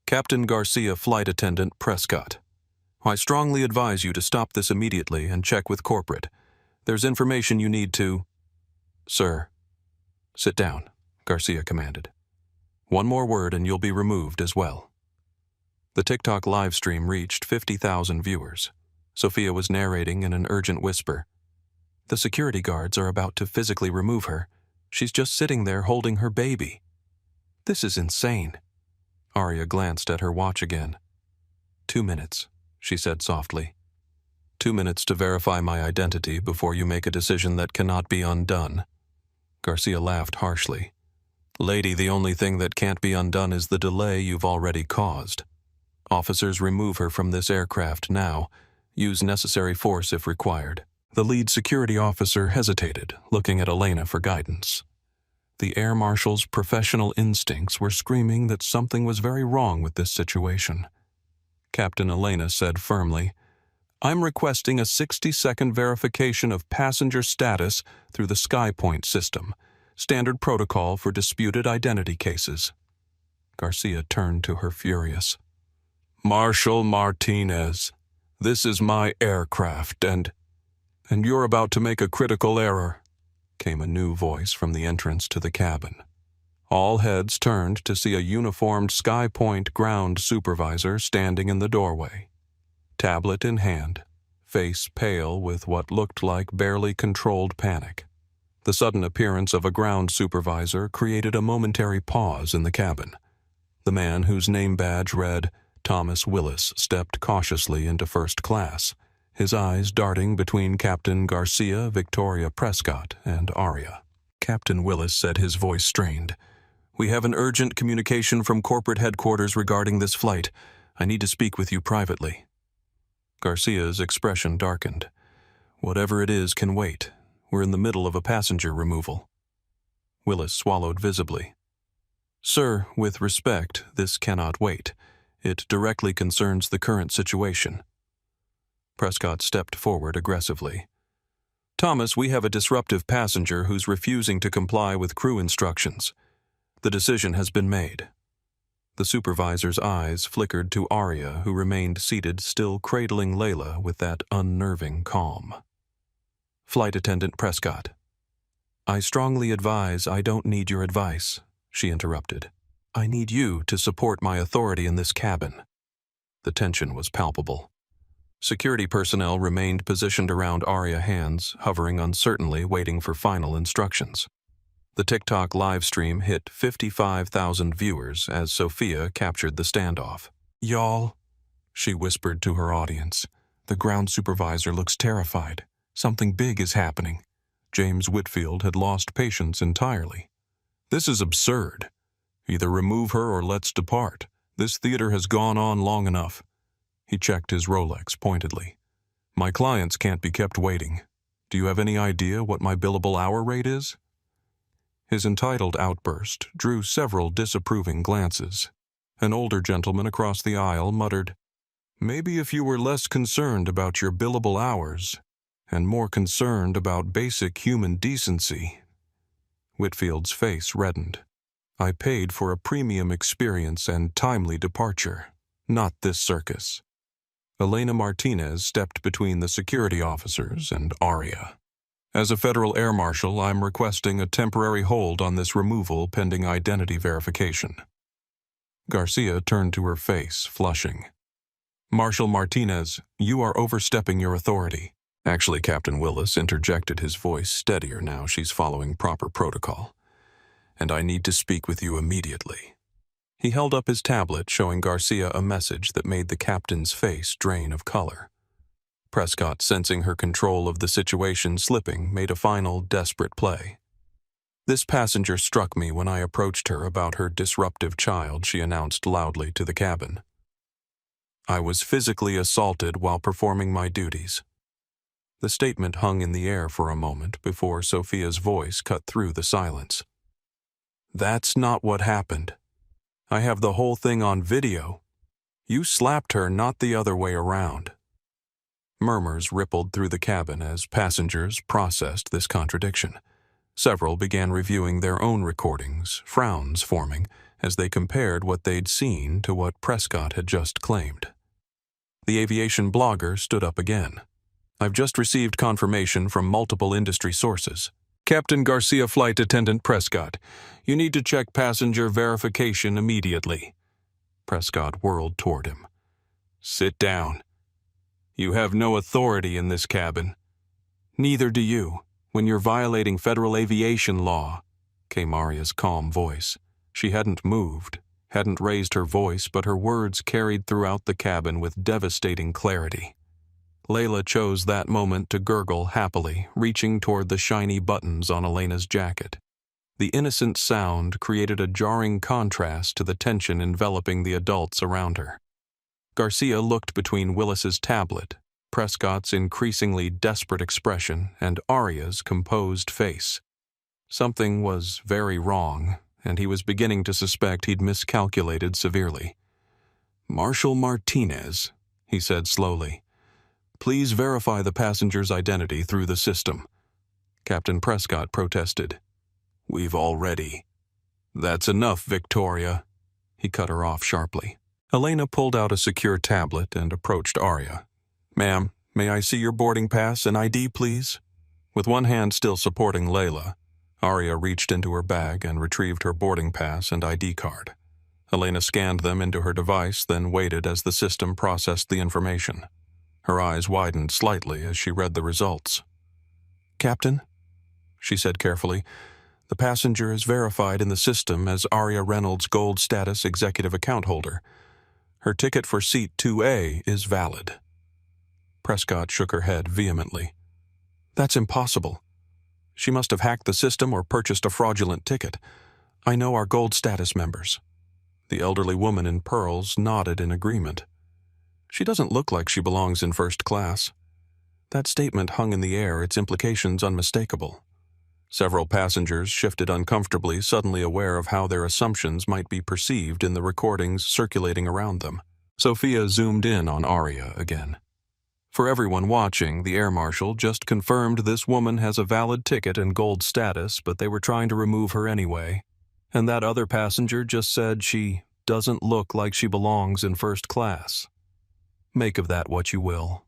"Captain Garcia, Flight Attendant Prescott. I strongly advise you to stop this immediately and check with corporate. There's information you need to—" "Sir." "Sit down," Garcia commanded. "One more word and you'll be removed as well." The TikTok live stream reached 50,000 viewers. Sophia was narrating in an urgent whisper. The security guards are about to physically remove her. She's just sitting there holding her baby. This is insane. Arya glanced at her watch again. 2 minutes, she said softly. 2 minutes to verify my identity before you make a decision that cannot be undone. Garcia laughed harshly. Lady, the only thing that can't be undone is the delay you've already caused. Officers, remove her from this aircraft now. Use necessary force if required. The lead security officer hesitated, looking at Elena for guidance. The air marshal's professional instincts were screaming that something was very wrong with this situation. Captain Elena said firmly, I'm requesting a 60-second verification of passenger status through the SkyPoint system, standard protocol for disputed identity cases. Garcia turned to her furious. Marshal Martinez, this is my aircraft, and you're about to make a critical error, came a new voice from the entrance to the cabin. All heads turned to see a uniformed SkyPoint ground supervisor standing in the doorway. Tablet in hand, face pale with what looked like barely controlled panic. The sudden appearance of a ground supervisor created a momentary pause in the cabin. The man whose name badge read Thomas Willis stepped cautiously into first class, his eyes darting between Captain Garcia, Victoria Prescott, and Arya. Captain Willis said, his voice strained. We have an urgent communication from corporate headquarters regarding this flight. I need to speak with you privately. Garcia's expression darkened. Whatever it is can wait. We're in the middle of a passenger removal. Willis swallowed visibly. Sir, with respect, this cannot wait. It directly concerns the current situation. Prescott stepped forward aggressively. Thomas, we have a disruptive passenger who's refusing to comply with crew instructions. The decision has been made. The supervisor's eyes flickered to Arya, who remained seated, still cradling Layla with that unnerving calm. Flight Attendant Prescott. I strongly advise I don't need your advice, she interrupted. I need you to support my authority in this cabin. The tension was palpable. Security personnel remained positioned around Arya hands, hovering uncertainly, waiting for final instructions. The TikTok live stream hit 55,000 viewers as Sophia captured the standoff. Y'all, she whispered to her audience. The ground supervisor looks terrified. Something big is happening. James Whitfield had lost patience entirely. This is absurd. Either remove her or let's depart. This theater has gone on long enough. He checked his Rolex pointedly. My clients can't be kept waiting. Do you have any idea what my billable hour rate is? His entitled outburst drew several disapproving glances. An older gentleman across the aisle muttered, Maybe if you were less concerned about your billable hours and more concerned about basic human decency. Whitfield's face reddened. I paid for a premium experience and timely departure, not this circus. Elena Martinez stepped between the security officers and Arya. As a federal air marshal, I'm requesting a temporary hold on this removal pending identity verification. Garcia turned to her face, flushing. Marshal Martinez, you are overstepping your authority. Actually, Captain Willis interjected, his voice steadier now. She's following proper protocol. And I need to speak with you immediately. He held up his tablet, showing Garcia a message that made the captain's face drain of color. Prescott, sensing her control of the situation slipping, made a final, desperate play. This passenger struck me when I approached her about her disruptive child, she announced loudly to the cabin. I was physically assaulted while performing my duties. The statement hung in the air for a moment before Sophia's voice cut through the silence. That's not what happened. I have the whole thing on video. You slapped her, not the other way around. Murmurs rippled through the cabin as passengers processed this contradiction. Several began reviewing their own recordings, frowns forming as they compared what they'd seen to what Prescott had just claimed. The aviation blogger stood up again. I've just received confirmation from multiple industry sources. Captain Garcia, Flight Attendant Prescott, you need to check passenger verification immediately. Prescott whirled toward him. Sit down. You have no authority in this cabin. Neither do you, when you're violating federal aviation law, came Arya's calm voice. She hadn't moved, hadn't raised her voice, but her words carried throughout the cabin with devastating clarity. Layla chose that moment to gurgle happily, reaching toward the shiny buttons on Elena's jacket. The innocent sound created a jarring contrast to the tension enveloping the adults around her. Garcia looked between Willis's tablet, Prescott's increasingly desperate expression, and Arya's composed face. Something was very wrong, and he was beginning to suspect he'd miscalculated severely. "Marshal Martinez," he said slowly. "Please verify the passenger's identity through the system." Captain Prescott protested. "We've already." "That's enough, Victoria," he cut her off sharply. Elena pulled out a secure tablet and approached Arya. "Ma'am, may I see your boarding pass and ID, please?" With one hand still supporting Layla, Arya reached into her bag and retrieved her boarding pass and ID card. Elena scanned them into her device, then waited as the system processed the information. Her eyes widened slightly as she read the results. "Captain," she said carefully, "the passenger is verified in the system as Arya Reynolds' Gold Status Executive Account Holder. Her ticket for Seat 2A is valid." Prescott shook her head vehemently. "That's impossible. She must have hacked the system or purchased a fraudulent ticket. I know our Gold Status members." The elderly woman in pearls nodded in agreement. "She doesn't look like she belongs in first class." That statement hung in the air, its implications unmistakable. Several passengers shifted uncomfortably, suddenly aware of how their assumptions might be perceived in the recordings circulating around them. Sophia zoomed in on Arya again. "For everyone watching, the air marshal just confirmed this woman has a valid ticket and gold status, but they were trying to remove her anyway. And that other passenger just said she doesn't look like she belongs in first class. Make of that what you will."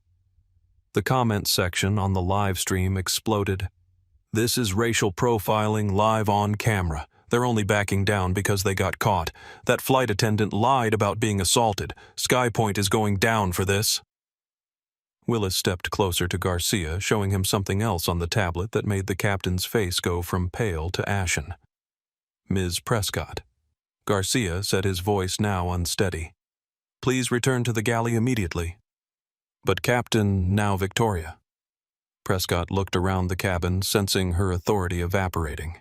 The comment section on the live stream exploded. "This is racial profiling live on camera. They're only backing down because they got caught. That flight attendant lied about being assaulted. Skypoint is going down for this." Willis stepped closer to Garcia, showing him something else on the tablet that made the captain's face go from pale to ashen. "Ms. Prescott." Garcia said, his voice now unsteady. "Please return to the galley immediately." "But Captain, now Victoria." Prescott looked around the cabin, sensing her authority evaporating.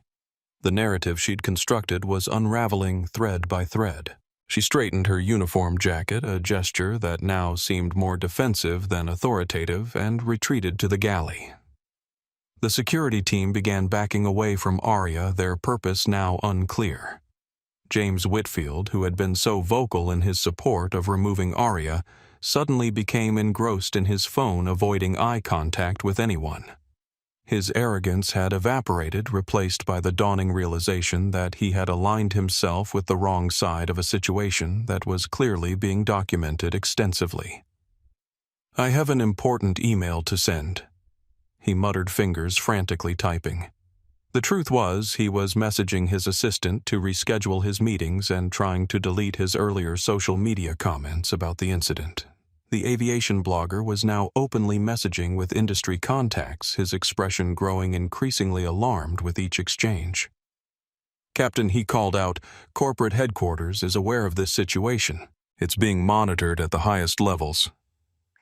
The narrative she'd constructed was unraveling thread by thread. She straightened her uniform jacket, a gesture that now seemed more defensive than authoritative, and retreated to the galley. The security team began backing away from Arya, their purpose now unclear. James Whitfield, who had been so vocal in his support of removing Arya, suddenly became engrossed in his phone, avoiding eye contact with anyone. His arrogance had evaporated, replaced by the dawning realization that he had aligned himself with the wrong side of a situation that was clearly being documented extensively. "I have an important email to send," he muttered, fingers frantically typing. The truth was, he was messaging his assistant to reschedule his meetings and trying to delete his earlier social media comments about the incident. The aviation blogger was now openly messaging with industry contacts, his expression growing increasingly alarmed with each exchange. "Captain," he called out, "corporate headquarters is aware of this situation. It's being monitored at the highest levels."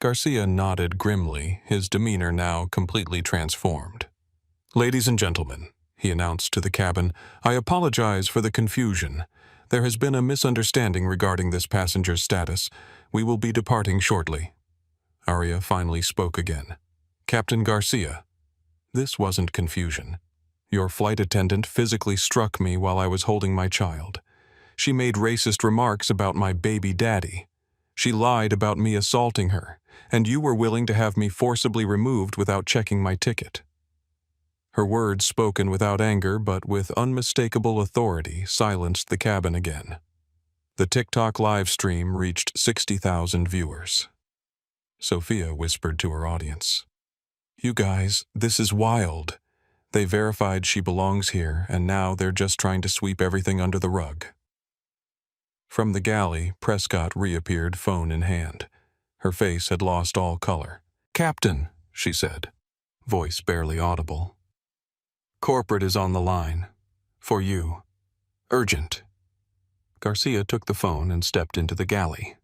Garcia nodded grimly, his demeanor now completely transformed. "Ladies and gentlemen," he announced to the cabin, "I apologize for the confusion. There has been a misunderstanding regarding this passenger's status. We will be departing shortly." Arya finally spoke again. "Captain Garcia, this wasn't confusion. Your flight attendant physically struck me while I was holding my child. She made racist remarks about my baby daddy. She lied about me assaulting her, and you were willing to have me forcibly removed without checking my ticket." Her words, spoken without anger but with unmistakable authority, silenced the cabin again. The TikTok live stream reached 60,000 viewers. Sophia whispered to her audience, "You guys, this is wild. They verified she belongs here, and now they're just trying to sweep everything under the rug." From the galley, Prescott reappeared, phone in hand. Her face had lost all color. "Captain," she said, voice barely audible. "Corporate is on the line. For you. Urgent." Garcia took the phone and stepped into the galley.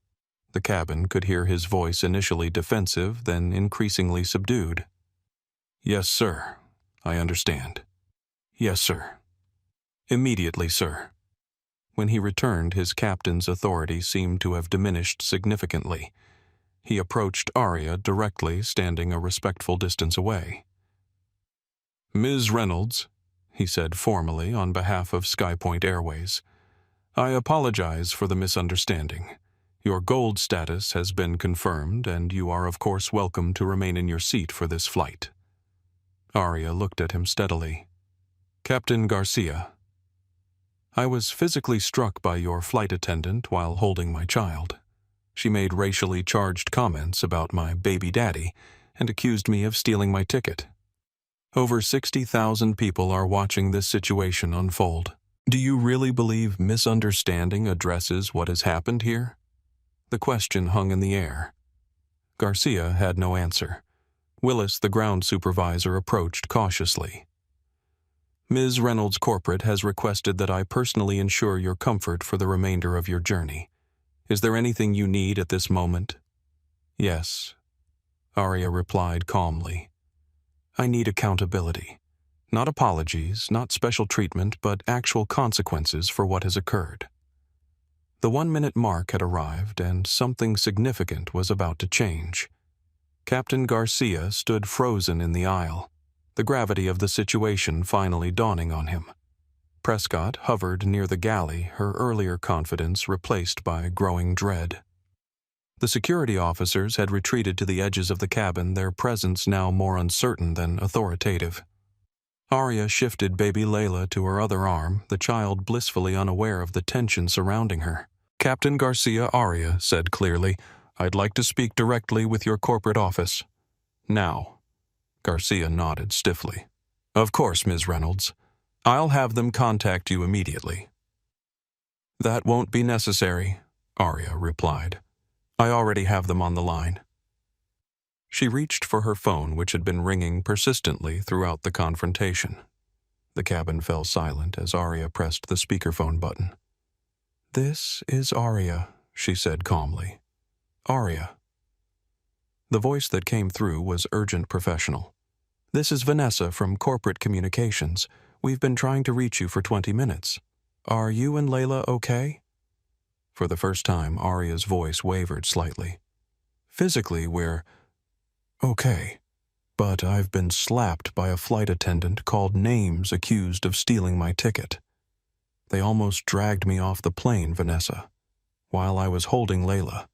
The cabin could hear his voice initially defensive, then increasingly subdued. "Yes, sir. I understand. Yes, sir. Immediately, sir." When he returned, his captain's authority seemed to have diminished significantly. He approached Arya directly, standing a respectful distance away. "Ms. Reynolds," he said formally on behalf of Skypoint Airways, "I apologize for the misunderstanding. Your gold status has been confirmed, and you are of course welcome to remain in your seat for this flight." Arya looked at him steadily. "Captain Garcia, I was physically struck by your flight attendant while holding my child. She made racially charged comments about my baby daddy and accused me of stealing my ticket. Over 60,000 people are watching this situation unfold. Do you really believe misunderstanding addresses what has happened here?" The question hung in the air. Garcia had no answer. Willis, the ground supervisor, approached cautiously. "Ms. Reynolds Corporate has requested that I personally ensure your comfort for the remainder of your journey. Is there anything you need at this moment?" "Yes," Arya replied calmly. "I need accountability. Not apologies, not special treatment, but actual consequences for what has occurred." The 1-minute mark had arrived, and something significant was about to change. Captain Garcia stood frozen in the aisle, the gravity of the situation finally dawning on him. Prescott hovered near the galley, her earlier confidence replaced by growing dread. The security officers had retreated to the edges of the cabin, their presence now more uncertain than authoritative. Arya shifted baby Layla to her other arm, the child blissfully unaware of the tension surrounding her. "Captain Garcia," Arya said clearly, "I'd like to speak directly with your corporate office. Now." Garcia nodded stiffly. "Of course, Ms. Reynolds. I'll have them contact you immediately." "That won't be necessary," Arya replied. "I already have them on the line." She reached for her phone, which had been ringing persistently throughout the confrontation. The cabin fell silent as Arya pressed the speakerphone button. "This is Arya," she said calmly. "Arya." The voice that came through was urgent professional. "This is Vanessa from Corporate Communications. We've been trying to reach you for 20 minutes. Are you and Layla okay?" For the first time, Arya's voice wavered slightly. "Physically, we're okay, but I've been slapped by a flight attendant, called names, accused of stealing my ticket. They almost dragged me off the plane, Vanessa, while I was holding Layla."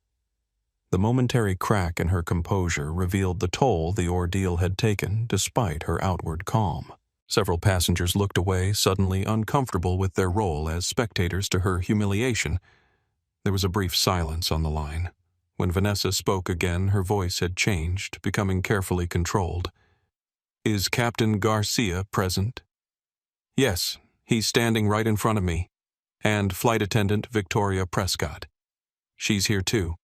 The momentary crack in her composure revealed the toll the ordeal had taken despite her outward calm. Several passengers looked away, suddenly uncomfortable with their role as spectators to her humiliation. There was a brief silence on the line. When Vanessa spoke again, her voice had changed, becoming carefully controlled. "Is Captain Garcia present?" "Yes, he's standing right in front of me. And flight attendant Victoria Prescott. She's here too."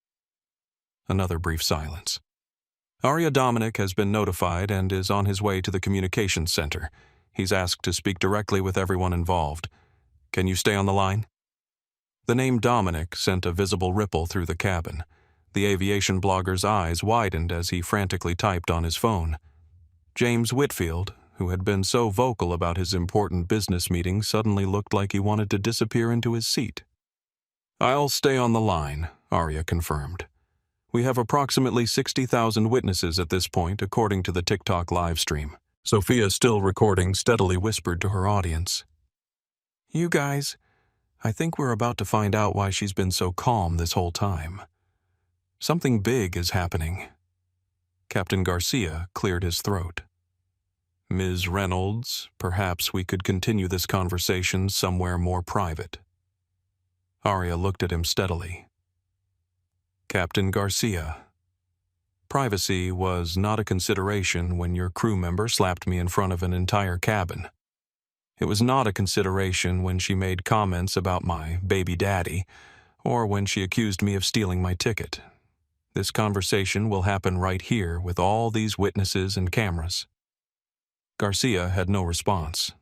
Another brief silence. "Arya Dominic has been notified and is on his way to the communications center. He's asked to speak directly with everyone involved. Can you stay on the line?" The name Dominic sent a visible ripple through the cabin. The aviation blogger's eyes widened as he frantically typed on his phone. James Whitfield, who had been so vocal about his important business meeting, suddenly looked like he wanted to disappear into his seat. "I'll stay on the line," Arya confirmed. "We have approximately 60,000 witnesses at this point, according to the TikTok live stream." Sophia, still recording, steadily whispered to her audience. "You guys, I think we're about to find out why she's been so calm this whole time. Something big is happening." Captain Garcia cleared his throat. "Ms. Reynolds, perhaps we could continue this conversation somewhere more private." Arya looked at him steadily. "Captain Garcia, privacy was not a consideration when your crew member slapped me in front of an entire cabin. It was not a consideration when she made comments about my baby daddy, or when she accused me of stealing my ticket. This conversation will happen right here with all these witnesses and cameras." Garcia had no response.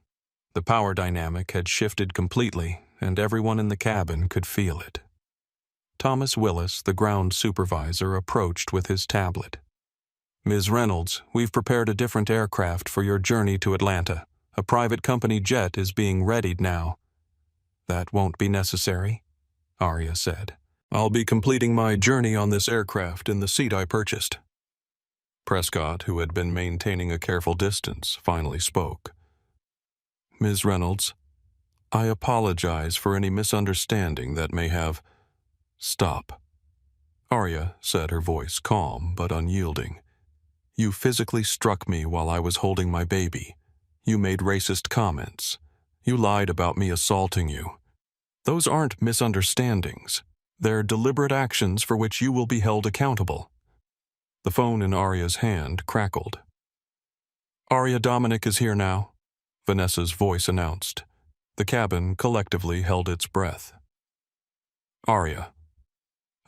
The power dynamic had shifted completely, and everyone in the cabin could feel it. Thomas Willis, the ground supervisor, approached with his tablet. "Ms. Reynolds, we've prepared a different aircraft for your journey to Atlanta. A private company jet is being readied now." "That won't be necessary," Arya said. "I'll be completing my journey on this aircraft in the seat I purchased." Prescott, who had been maintaining a careful distance, finally spoke. "Ms. Reynolds, I apologize for any misunderstanding that may have—" "Stop," Arya said, her voice calm but unyielding. "You physically struck me while I was holding my baby. You made racist comments. You lied about me assaulting you. Those aren't misunderstandings. They're deliberate actions for which you will be held accountable." The phone in Arya's hand crackled. "Arya, Dominic is here now," Vanessa's voice announced. The cabin collectively held its breath. "Arya."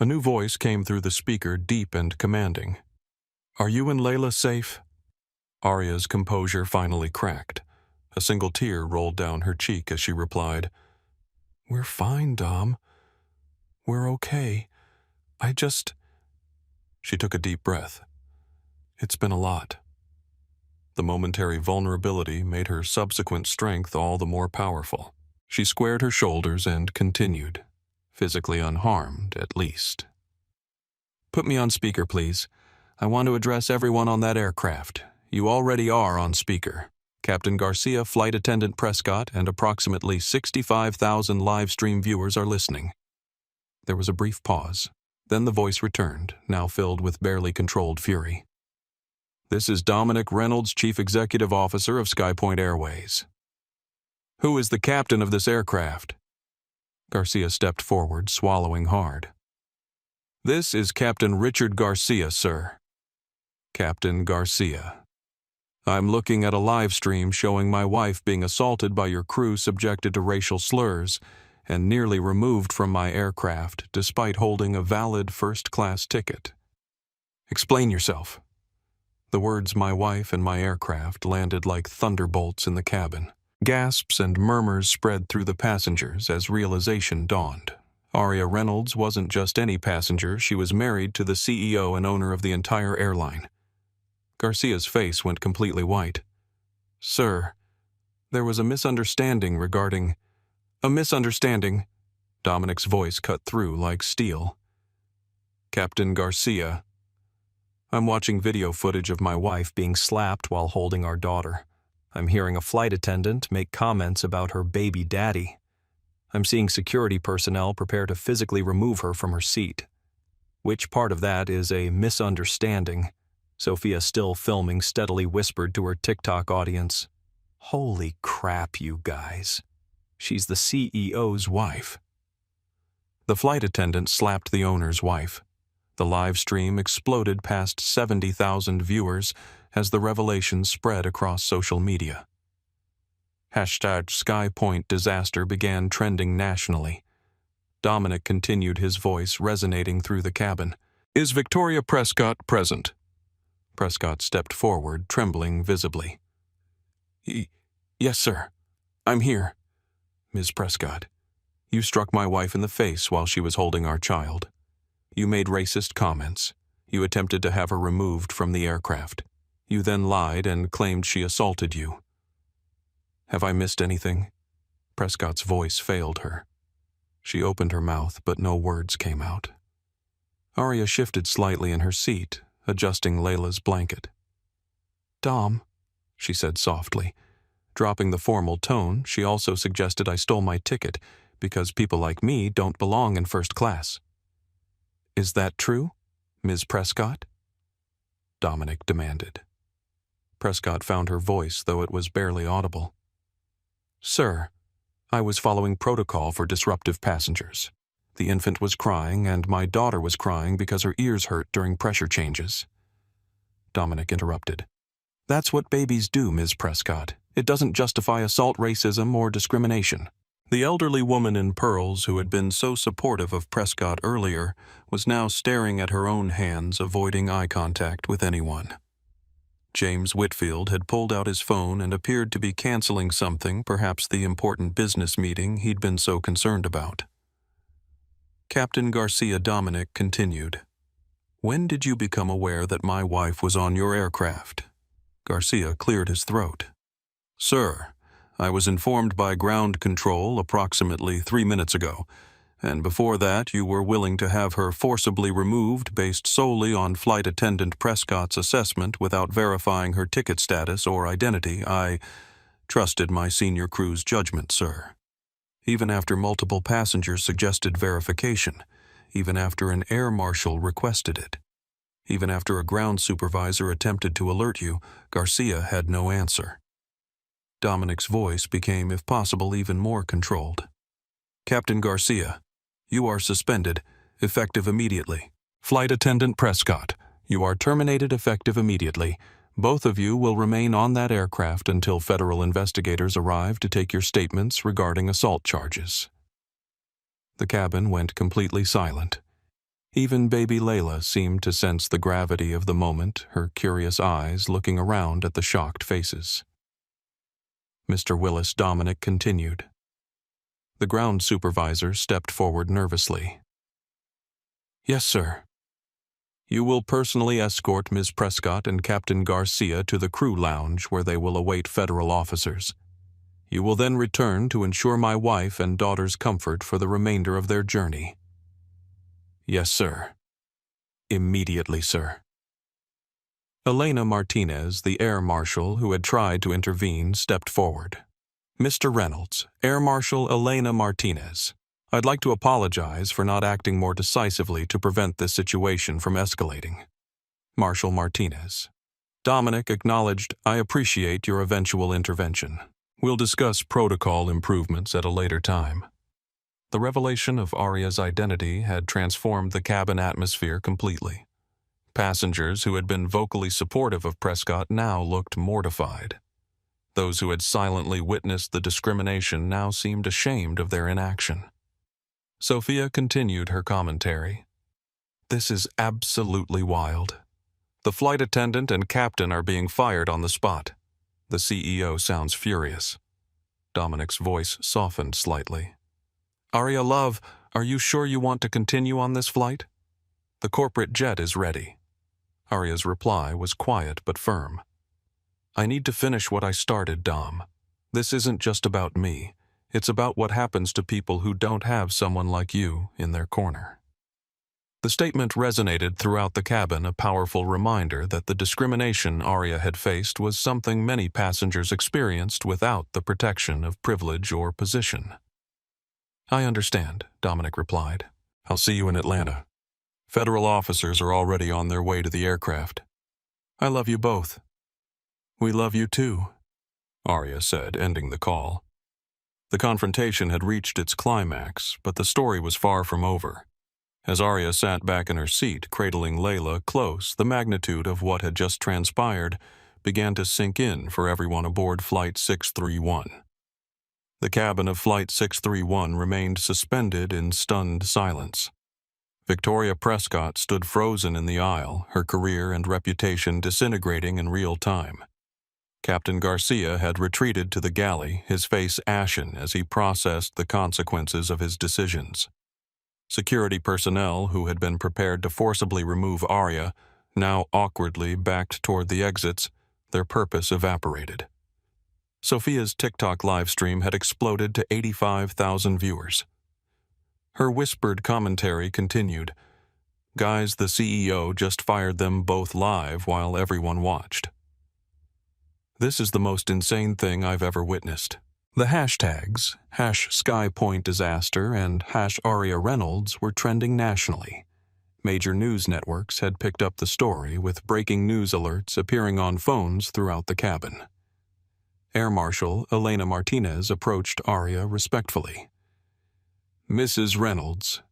A new voice came through the speaker, deep and commanding. "Are you and Layla safe?" Arya's composure finally cracked. A single tear rolled down her cheek as she replied, "We're fine, Dom. We're okay. She took a deep breath. "It's been a lot." The momentary vulnerability made her subsequent strength all the more powerful. She squared her shoulders and continued, physically unharmed at least. "Put me on speaker, please. I want to address everyone on that aircraft. You already are on speaker. Captain Garcia, Flight Attendant Prescott, and approximately 65,000 live stream viewers are listening." There was a brief pause. Then the voice returned, now filled with barely controlled fury. "This is Dominic Reynolds, Chief Executive Officer of Skypoint Airways." "Who is the captain of this aircraft?" Garcia stepped forward, swallowing hard. "This is Captain Richard Garcia, sir." "Captain Garcia. I'm looking at a live stream showing my wife being assaulted by your crew, subjected to racial slurs, and nearly removed from my aircraft despite holding a valid first-class ticket. Explain yourself." The words "my wife and my aircraft" landed like thunderbolts in the cabin. Gasps and murmurs spread through the passengers as realization dawned. Arya Reynolds wasn't just any passenger, she was married to the CEO and owner of the entire airline. Garcia's face went completely white. "Sir, there was a misunderstanding regarding—" "A misunderstanding," Dominic's voice cut through like steel. "Captain Garcia, I'm watching video footage of my wife being slapped while holding our daughter. I'm hearing a flight attendant make comments about her baby daddy. I'm seeing security personnel prepare to physically remove her from her seat. Which part of that is a misunderstanding?" Sophia, still filming, steadily whispered to her TikTok audience. "Holy crap, you guys. She's the CEO's wife." The flight attendant slapped the owner's wife. The live stream exploded past 70,000 viewers as the revelation spread across social media. #SkyPoint disaster began trending nationally. Dominic continued, his voice resonating through the cabin. "Is Victoria Prescott present?" Prescott stepped forward, trembling visibly. Yes, sir. I'm here." "Ms. Prescott, you struck my wife in the face while she was holding our child. You made racist comments. You attempted to have her removed from the aircraft. You then lied and claimed she assaulted you. Have I missed anything?" Prescott's voice failed her. She opened her mouth, but no words came out. Arya shifted slightly in her seat, adjusting Layla's blanket. "Dom," she said softly. Dropping the formal tone, she also suggested I stole my ticket because people like me don't belong in first class. "Is that true, Ms. Prescott?" Dominic demanded. Prescott found her voice, though it was barely audible. "Sir, I was following protocol for disruptive passengers. The infant was crying, and my daughter was crying because her ears hurt during pressure changes." Dominic interrupted. "That's what babies do, Ms. Prescott. It doesn't justify assault, racism, or discrimination." The elderly woman in pearls who had been so supportive of Prescott earlier was now staring at her own hands, avoiding eye contact with anyone. James Whitfield had pulled out his phone and appeared to be canceling something, perhaps the important business meeting he'd been so concerned about. Captain Garcia Dominic continued, "When did you become aware that my wife was on your aircraft?" Garcia cleared his throat. "Sir, I was informed by ground control approximately 3 minutes ago, and before that you were willing to have her forcibly removed based solely on Flight Attendant Prescott's assessment without verifying her ticket status or identity. I trusted my senior crew's judgment, sir. Even after multiple passengers suggested verification, even after an air marshal requested it, even after a ground supervisor attempted to alert you, Garcia had no answer." Dominic's voice became, if possible, even more controlled. "Captain Garcia, you are suspended, effective immediately. Flight Attendant Prescott, you are terminated effective immediately. Both of you will remain on that aircraft until federal investigators arrive to take your statements regarding assault charges." The cabin went completely silent. Even baby Layla seemed to sense the gravity of the moment, her curious eyes looking around at the shocked faces. Mr. Willis Dominic continued. The ground supervisor stepped forward nervously. "Yes, sir. You will personally escort Ms. Prescott and Captain Garcia to the crew lounge where they will await federal officers. You will then return to ensure my wife and daughter's comfort for the remainder of their journey." "Yes, sir." "Immediately, sir." Elena Martinez, the air marshal who had tried to intervene, stepped forward. "Mr. Reynolds, Air Marshal Elena Martinez, I'd like to apologize for not acting more decisively to prevent this situation from escalating." Marshal Martinez. Dominic acknowledged, "I appreciate your eventual intervention. We'll discuss protocol improvements at a later time." The revelation of Aria's identity had transformed the cabin atmosphere completely. Passengers who had been vocally supportive of Prescott now looked mortified. Those who had silently witnessed the discrimination now seemed ashamed of their inaction. Sophia continued her commentary. "This is absolutely wild. The flight attendant and captain are being fired on the spot. The CEO sounds furious." Dominic's voice softened slightly. "Aria, love, are you sure you want to continue on this flight? The corporate jet is ready." Aria's reply was quiet but firm. "I need to finish what I started, Dom. This isn't just about me. It's about what happens to people who don't have someone like you in their corner." The statement resonated throughout the cabin, a powerful reminder that the discrimination Aria had faced was something many passengers experienced without the protection of privilege or position. "I understand," Dominic replied. "I'll see you in Atlanta. Federal officers are already on their way to the aircraft. I love you both." "We love you too," Aria said, ending the call. The confrontation had reached its climax, but the story was far from over. As Aria sat back in her seat, cradling Layla close, the magnitude of what had just transpired began to sink in for everyone aboard Flight 631. The cabin of Flight 631 remained suspended in stunned silence. Victoria Prescott stood frozen in the aisle, her career and reputation disintegrating in real time. Captain Garcia had retreated to the galley, his face ashen as he processed the consequences of his decisions. Security personnel who had been prepared to forcibly remove Aria now awkwardly backed toward the exits, their purpose evaporated. Sophia's TikTok livestream had exploded to 85,000 viewers. Her whispered commentary continued. "Guys, the CEO just fired them both live while everyone watched. This is the most insane thing I've ever witnessed." The hashtags, #SkyPointDisaster and #AriaReynolds were trending nationally. Major news networks had picked up the story, with breaking news alerts appearing on phones throughout the cabin. Air Marshal Elena Martinez approached Aria respectfully. "Mrs. Reynolds,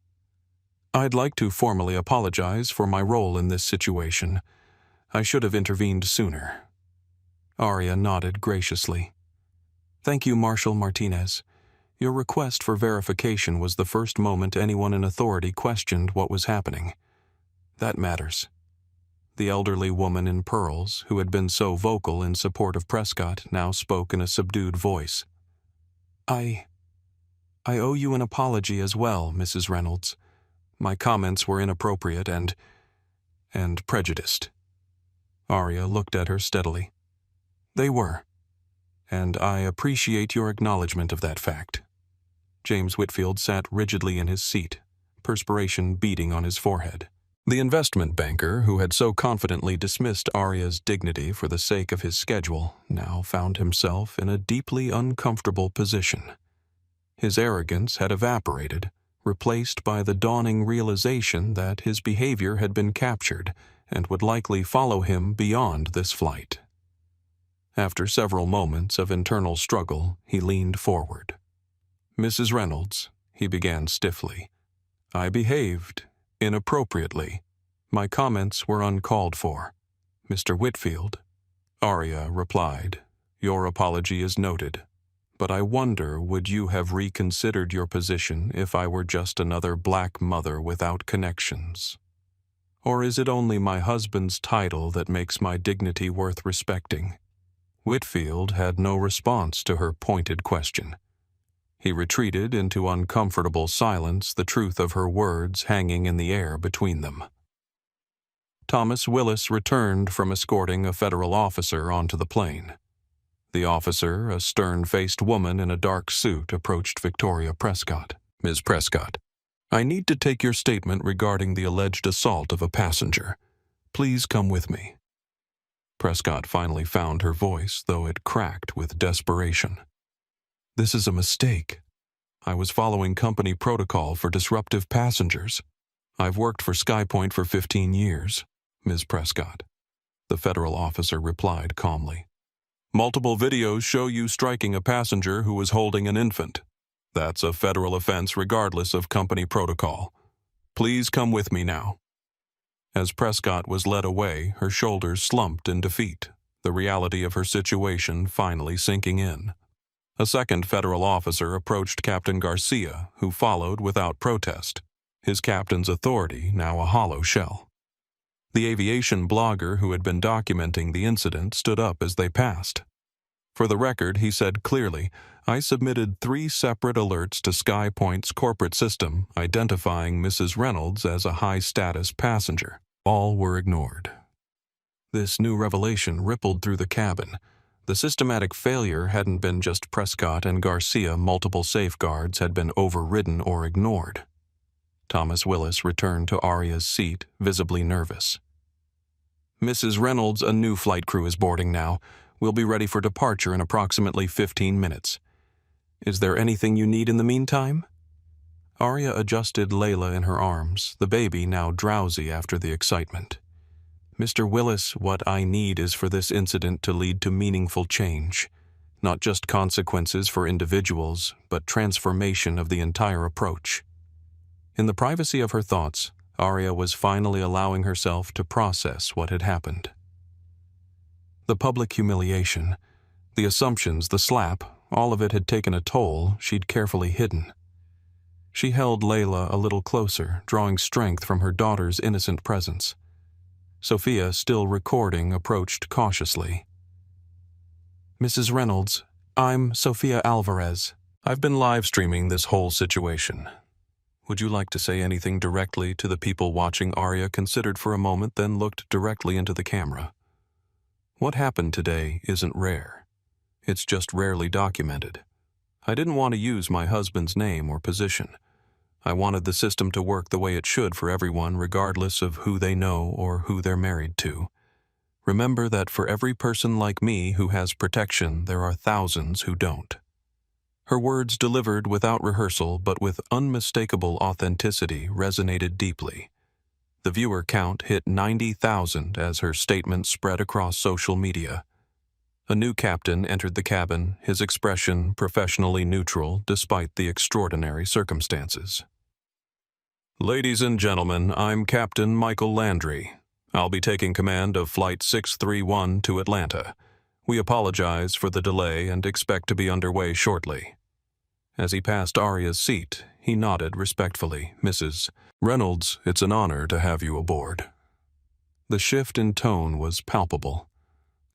I'd like to formally apologize for my role in this situation. I should have intervened sooner." Aria nodded graciously. "Thank you, Marshal Martinez. Your request for verification was the first moment anyone in authority questioned what was happening. That matters." The elderly woman in pearls, who had been so vocal in support of Prescott, now spoke in a subdued voice. I owe you an apology as well, Mrs. Reynolds. My comments were inappropriate and prejudiced. Arya looked at her steadily. They were, and I appreciate your acknowledgement of that fact. James Whitfield sat rigidly in his seat, perspiration beading on his forehead. The investment banker, who had so confidently dismissed Arya's dignity for the sake of his schedule, now found himself in a deeply uncomfortable position. His arrogance had evaporated, replaced by the dawning realization that his behavior had been captured and would likely follow him beyond this flight. After several moments of internal struggle, he leaned forward. Mrs. Reynolds, he began stiffly, I behaved inappropriately. My comments were uncalled for. Mr. Whitfield, Arya replied, your apology is noted. But I wonder, would you have reconsidered your position if I were just another black mother without connections? Or is it only my husband's title that makes my dignity worth respecting? Whitfield had no response to her pointed question. He retreated into uncomfortable silence, the truth of her words hanging in the air between them. Thomas Willis returned from escorting a federal officer onto the plane. The officer, a stern-faced woman in a dark suit, approached Victoria Prescott. Ms. Prescott, I need to take your statement regarding the alleged assault of a passenger. Please come with me. Prescott finally found her voice, though it cracked with desperation. This is a mistake. I was following company protocol for disruptive passengers. I've worked for SkyPoint for 15 years, Ms. Prescott. The federal officer replied calmly. Multiple videos show you striking a passenger who was holding an infant. That's a federal offense regardless of company protocol. Please come with me now. As Prescott was led away, her shoulders slumped in defeat, the reality of her situation finally sinking in. A second federal officer approached Captain Garcia, who followed without protest, his captain's authority now a hollow shell. The aviation blogger who had been documenting the incident stood up as they passed. For the record, he said clearly, I submitted 3 separate alerts to SkyPoint's corporate system identifying Mrs. Reynolds as a high-status passenger. All were ignored. This new revelation rippled through the cabin. The systematic failure hadn't been just Prescott and Garcia. Multiple safeguards had been overridden or ignored. Thomas Willis returned to Arya's seat, visibly nervous. Mrs. Reynolds, a new flight crew is boarding now. We'll be ready for departure in approximately 15 minutes. Is there anything you need in the meantime? Arya adjusted Layla in her arms, the baby now drowsy after the excitement. Mr. Willis, what I need is for this incident to lead to meaningful change. Not just consequences for individuals, but transformation of the entire approach. In the privacy of her thoughts, Arya was finally allowing herself to process what had happened. The public humiliation, the assumptions, the slap, all of it had taken a toll she'd carefully hidden. She held Layla a little closer, drawing strength from her daughter's innocent presence. Sophia, still recording, approached cautiously. Mrs. Reynolds, I'm Sophia Alvarez. I've been live streaming this whole situation. Would you like to say anything directly to the people watching? Arya considered for a moment, then looked directly into the camera. What happened today isn't rare. It's just rarely documented. I didn't want to use my husband's name or position. I wanted the system to work the way it should for everyone, regardless of who they know or who they're married to. Remember that for every person like me who has protection, there are thousands who don't. Her words, delivered without rehearsal but with unmistakable authenticity, resonated deeply. The viewer count hit 90,000 as her statement spread across social media. A new captain entered the cabin, his expression professionally neutral despite the extraordinary circumstances. Ladies and gentlemen, I'm Captain Michael Landry. I'll be taking command of Flight 631 to Atlanta. We apologize for the delay and expect to be underway shortly. As he passed Arya's seat, he nodded respectfully. Mrs. Reynolds, it's an honor to have you aboard. The shift in tone was palpable.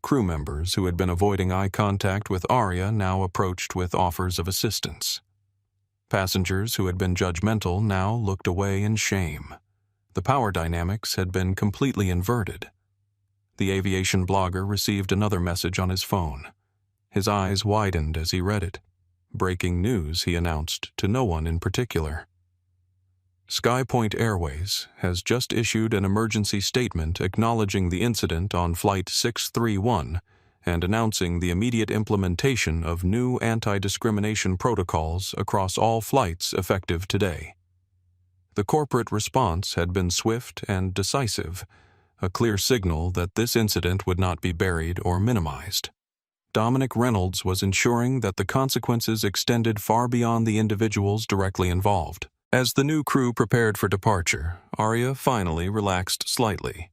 Crew members who had been avoiding eye contact with Arya now approached with offers of assistance. Passengers who had been judgmental now looked away in shame. The power dynamics had been completely inverted. The aviation blogger received another message on his phone. His eyes widened as he read it. Breaking news, he announced, to no one in particular. SkyPoint Airways has just issued an emergency statement acknowledging the incident on Flight 631 and announcing the immediate implementation of new anti-discrimination protocols across all flights effective today. The corporate response had been swift and decisive, a clear signal that this incident would not be buried or minimized. Dominic Reynolds was ensuring that the consequences extended far beyond the individuals directly involved. As the new crew prepared for departure, Arya finally relaxed slightly,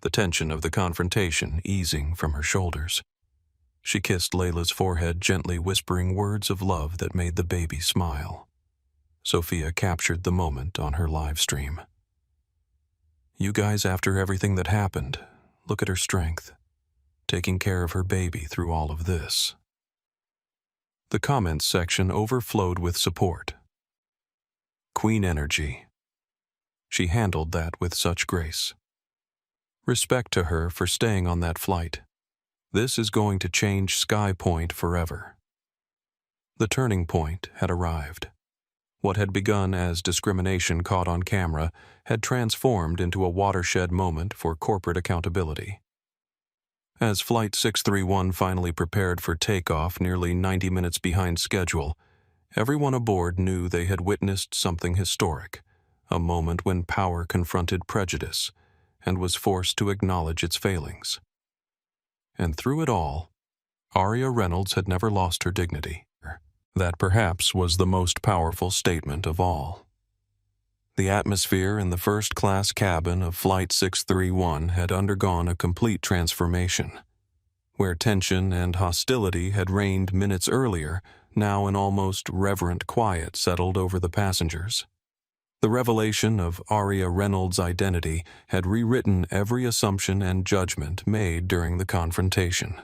the tension of the confrontation easing from her shoulders. She kissed Layla's forehead, gently whispering words of love that made the baby smile. Sophia captured the moment on her live stream. "You guys, after everything that happened, look at her strength, taking care of her baby through all of this." The comments section overflowed with support. Queen energy. She handled that with such grace. Respect to her for staying on that flight. This is going to change SkyPoint forever. The turning point had arrived. What had begun as discrimination caught on camera had transformed into a watershed moment for corporate accountability. As Flight 631 finally prepared for takeoff nearly 90 minutes behind schedule, everyone aboard knew they had witnessed something historic, a moment when power confronted prejudice and was forced to acknowledge its failings. And through it all, Arya Reynolds had never lost her dignity. That perhaps was the most powerful statement of all. The atmosphere in the first-class cabin of Flight 631 had undergone a complete transformation. Where tension and hostility had reigned minutes earlier, now an almost reverent quiet settled over the passengers. The revelation of Arya Reynolds' identity had rewritten every assumption and judgment made during the confrontation.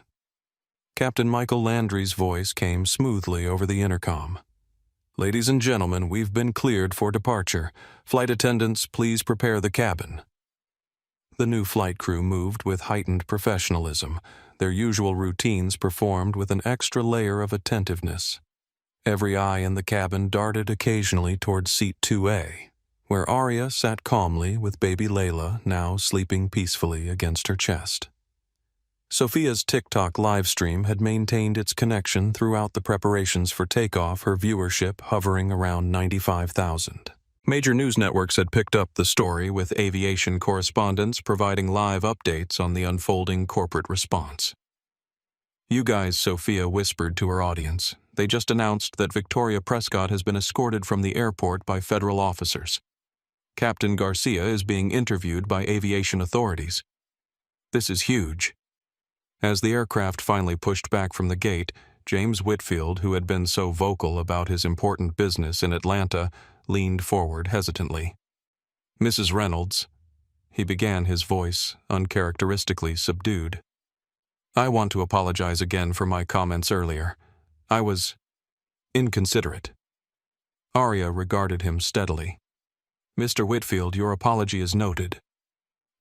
Captain Michael Landry's voice came smoothly over the intercom. "Ladies and gentlemen, we've been cleared for departure. Flight attendants, please prepare the cabin." The new flight crew moved with heightened professionalism, their usual routines performed with an extra layer of attentiveness. Every eye in the cabin darted occasionally toward seat 2A, where Arya sat calmly with baby Layla now sleeping peacefully against her chest. Sophia's TikTok livestream had maintained its connection throughout the preparations for takeoff, her viewership hovering around 95,000. Major news networks had picked up the story, with aviation correspondents providing live updates on the unfolding corporate response. "You guys," Sophia whispered to her audience. "They just announced that Victoria Prescott has been escorted from the airport by federal officers. Captain Garcia is being interviewed by aviation authorities. This is huge." As the aircraft finally pushed back from the gate, James Whitfield, who had been so vocal about his important business in Atlanta, leaned forward hesitantly. "Mrs. Reynolds," he began, his voice uncharacteristically subdued. "I want to apologize again for my comments earlier. I was inconsiderate." Arya regarded him steadily. "Mr. Whitfield, your apology is noted.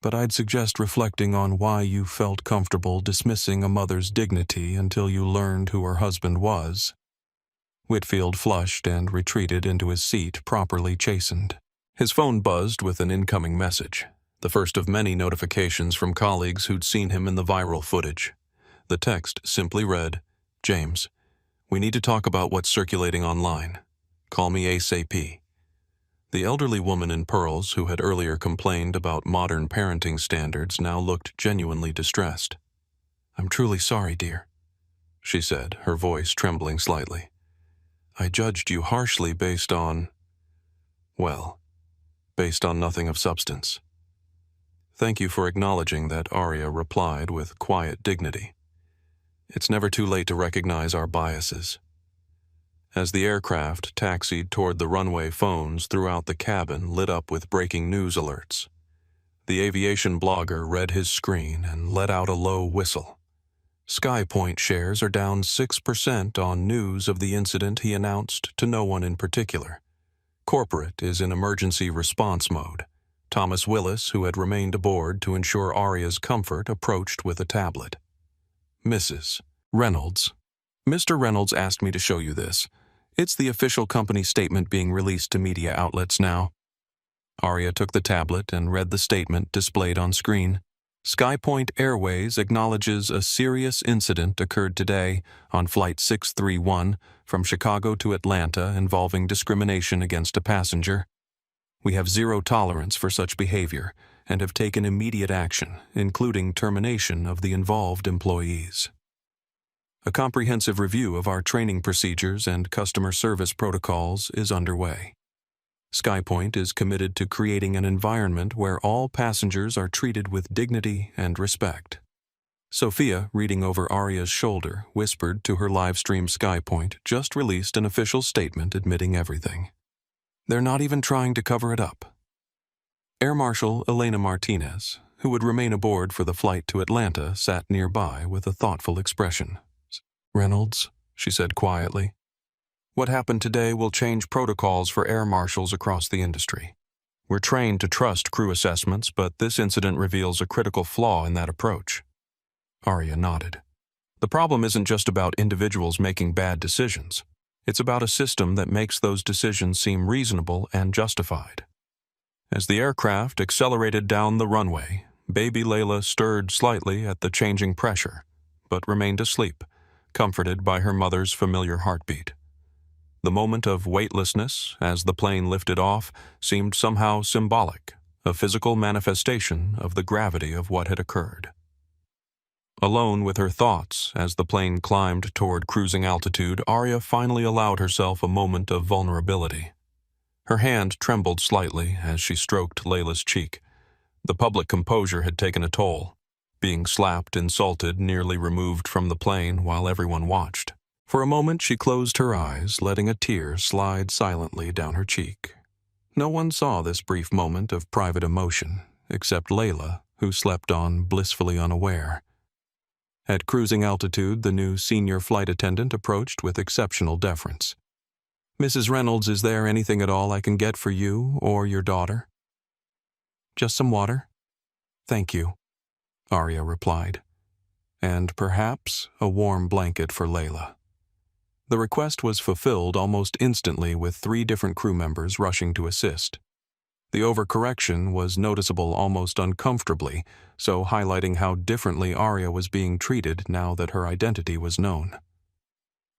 But I'd suggest reflecting on why you felt comfortable dismissing a mother's dignity until you learned who her husband was." Whitfield flushed and retreated into his seat, properly chastened. His phone buzzed with an incoming message, the first of many notifications from colleagues who'd seen him in the viral footage. The text simply read, "James, we need to talk about what's circulating online. Call me ASAP." The elderly woman in pearls, who had earlier complained about modern parenting standards, now looked genuinely distressed. "I'm truly sorry, dear," she said, her voice trembling slightly. "I judged you harshly based on nothing of substance." "Thank you for acknowledging that," Arya replied with quiet dignity. "It's never too late to recognize our biases." As the aircraft taxied toward the runway, phones throughout the cabin lit up with breaking news alerts. The aviation blogger read his screen and let out a low whistle. SkyPoint shares are down 6% on news of the incident he announced to no one in particular. Corporate is in emergency response mode. Thomas Willis, who had remained aboard to ensure Aria's comfort, approached with a tablet. Mrs. Reynolds. Mr. Reynolds asked me to show you this. It's the official company statement being released to media outlets now. Aria took the tablet and read the statement displayed on screen. SkyPoint Airways acknowledges a serious incident occurred today on Flight 631 from Chicago to Atlanta involving discrimination against a passenger. We have zero tolerance for such behavior and have taken immediate action, including termination of the involved employees. A comprehensive review of our training procedures and customer service protocols is underway. SkyPoint is committed to creating an environment where all passengers are treated with dignity and respect. Sophia, reading over Aria's shoulder, whispered to her livestream. SkyPoint just released an official statement admitting everything. They're not even trying to cover it up. Air Marshal Elena Martinez, who would remain aboard for the flight to Atlanta, sat nearby with a thoughtful expression. Reynolds, she said quietly. What happened today will change protocols for air marshals across the industry. We're trained to trust crew assessments, but this incident reveals a critical flaw in that approach. Aria nodded. The problem isn't just about individuals making bad decisions. It's about a system that makes those decisions seem reasonable and justified. As the aircraft accelerated down the runway, baby Layla stirred slightly at the changing pressure, but remained asleep, comforted by her mother's familiar heartbeat. The moment of weightlessness, as the plane lifted off, seemed somehow symbolic, a physical manifestation of the gravity of what had occurred. Alone with her thoughts, as the plane climbed toward cruising altitude, Aria finally allowed herself a moment of vulnerability. Her hand trembled slightly as she stroked Layla's cheek. The public composure had taken a toll, being slapped, insulted, nearly removed from the plane while everyone watched. For a moment she closed her eyes, letting a tear slide silently down her cheek. No one saw this brief moment of private emotion, except Layla, who slept on blissfully unaware. At cruising altitude, the new senior flight attendant approached with exceptional deference. Mrs. Reynolds, is there anything at all I can get for you or your daughter? Just some water? Thank you, Aria replied. And perhaps a warm blanket for Layla. The request was fulfilled almost instantly, with 3 different crew members rushing to assist. The overcorrection was noticeable almost uncomfortably, so highlighting how differently Aria was being treated now that her identity was known.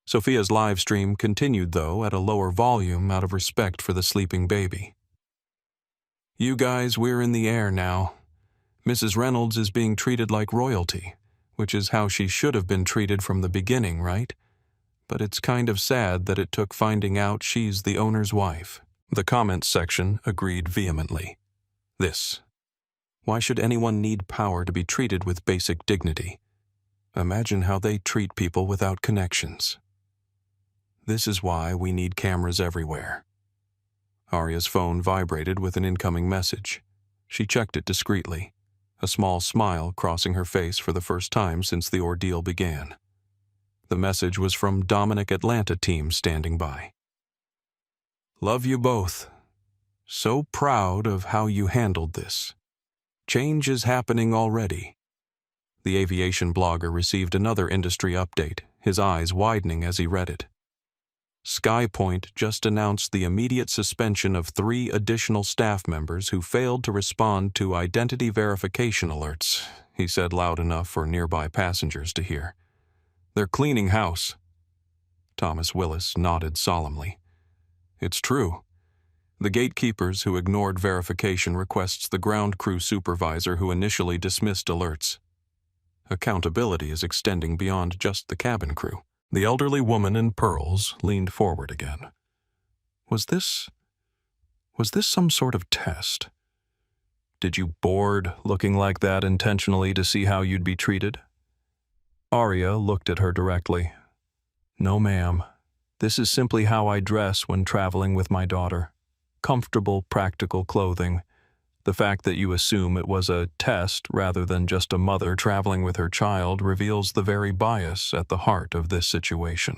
Sophia's live stream continued, though, at a lower volume out of respect for the sleeping baby. You guys, we're in the air now. Mrs. Reynolds is being treated like royalty, which is how she should have been treated from the beginning, right? But it's kind of sad that it took finding out she's the owner's wife. The comments section agreed vehemently. Why should anyone need power to be treated with basic dignity? Imagine how they treat people without connections. This is why we need cameras everywhere. Aria's phone vibrated with an incoming message. She checked it discreetly, a small smile crossing her face for the first time since the ordeal began. The message was from Dominic Atlanta team standing by. Love you both. So proud of how you handled this. Change is happening already. The aviation blogger received another industry update, his eyes widening as he read it. SkyPoint just announced the immediate suspension of 3 additional staff members who failed to respond to identity verification alerts, he said loud enough for nearby passengers to hear. They're cleaning house. Thomas Willis nodded solemnly. It's true. The gatekeepers who ignored verification requests the ground crew supervisor who initially dismissed alerts. Accountability is extending beyond just the cabin crew. The elderly woman in pearls leaned forward again. Was this some sort of test? Did you board looking like that intentionally to see how you'd be treated? Aria looked at her directly. No, ma'am. This is simply how I dress when traveling with my daughter. Comfortable, practical clothing. The fact that you assume it was a test rather than just a mother traveling with her child reveals the very bias at the heart of this situation.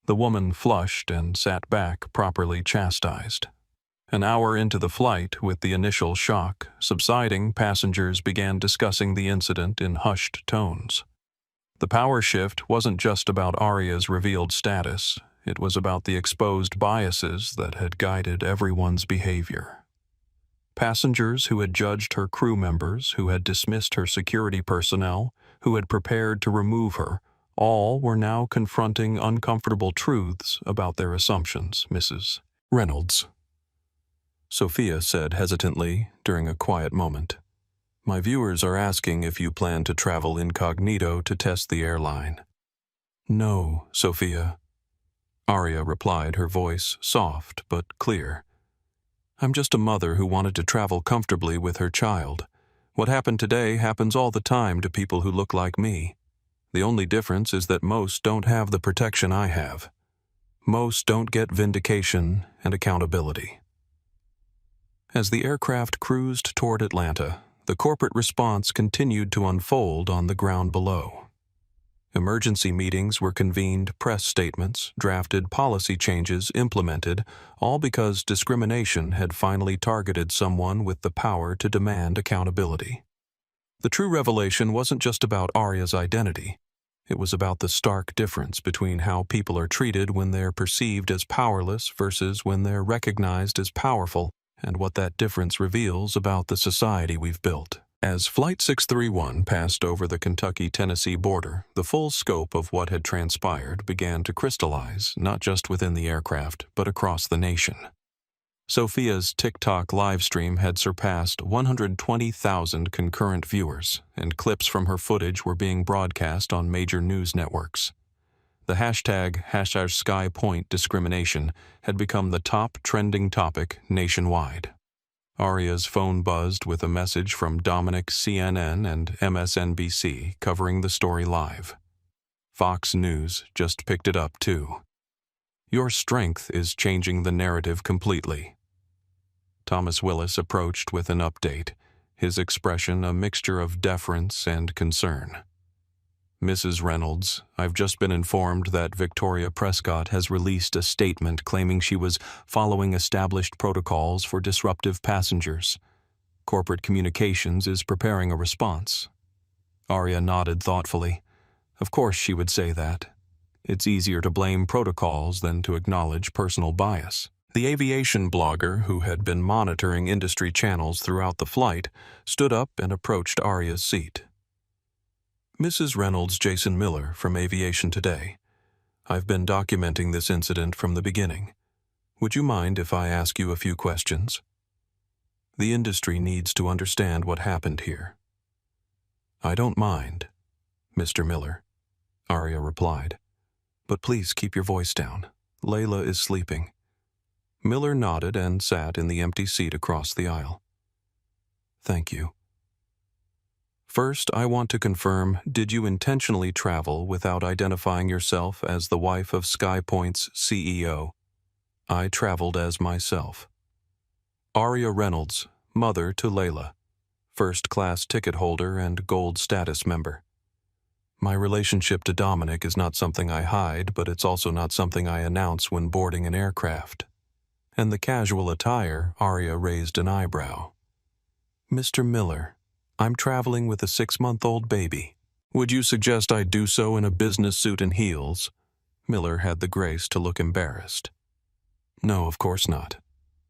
The woman flushed and sat back, properly chastised. An hour into the flight, with the initial shock subsiding, passengers began discussing the incident in hushed tones. The power shift wasn't just about Arya's revealed status, it was about the exposed biases that had guided everyone's behavior. Passengers who had judged her crew members, who had dismissed her security personnel, who had prepared to remove her, all were now confronting uncomfortable truths about their assumptions, Mrs. Reynolds. Sophia said hesitantly during a quiet moment, "My viewers are asking if you plan to travel incognito to test the airline." "No, Sophia," Arya replied, her voice soft but clear. "I'm just a mother who wanted to travel comfortably with her child. What happened today happens all the time to people who look like me. The only difference is that most don't have the protection I have. Most don't get vindication and accountability." As the aircraft cruised toward Atlanta, the corporate response continued to unfold on the ground below. Emergency meetings were convened, press statements, drafted, policy changes implemented, all because discrimination had finally targeted someone with the power to demand accountability. The true revelation wasn't just about Arya's identity. It was about the stark difference between how people are treated when they're perceived as powerless versus when they're recognized as powerful, and what that difference reveals about the society we've built. As Flight 631 passed over the Kentucky-Tennessee border, the full scope of what had transpired began to crystallize, not just within the aircraft, but across the nation. Sophia's TikTok livestream had surpassed 120,000 concurrent viewers, and clips from her footage were being broadcast on major news networks. The hashtag #SkyPoint discrimination had become the top trending topic nationwide. Arya's phone buzzed with a message from Dominic CNN and MSNBC covering the story live. Fox News just picked it up too. "Your strength is changing the narrative completely." Thomas Willis approached with an update, his expression a mixture of deference and concern. "Mrs. Reynolds, I've just been informed that Victoria Prescott has released a statement claiming she was following established protocols for disruptive passengers. Corporate Communications is preparing a response." Arya nodded thoughtfully. Of course she would say that. It's easier to blame protocols than to acknowledge personal bias. The aviation blogger, who had been monitoring industry channels throughout the flight, stood up and approached Arya's seat. "Mrs. Reynolds, Jason Miller from Aviation Today. I've been documenting this incident from the beginning. Would you mind if I ask you a few questions? The industry needs to understand what happened here." "I don't mind, Mr. Miller," Arya replied. "But please keep your voice down. Layla is sleeping." Miller nodded and sat in the empty seat across the aisle. "Thank you. First, I want to confirm, did you intentionally travel without identifying yourself as the wife of SkyPoint's CEO? I traveled as myself. Arya Reynolds, mother to Layla, first-class ticket holder and gold status member. My relationship to Dominic is not something I hide, but it's also not something I announce when boarding an aircraft." And the casual attire, Arya raised an eyebrow. "Mr. Miller, I'm traveling with a 6-month-old baby. Would you suggest I do so in a business suit and heels?" Miller had the grace to look embarrassed. "No, of course not.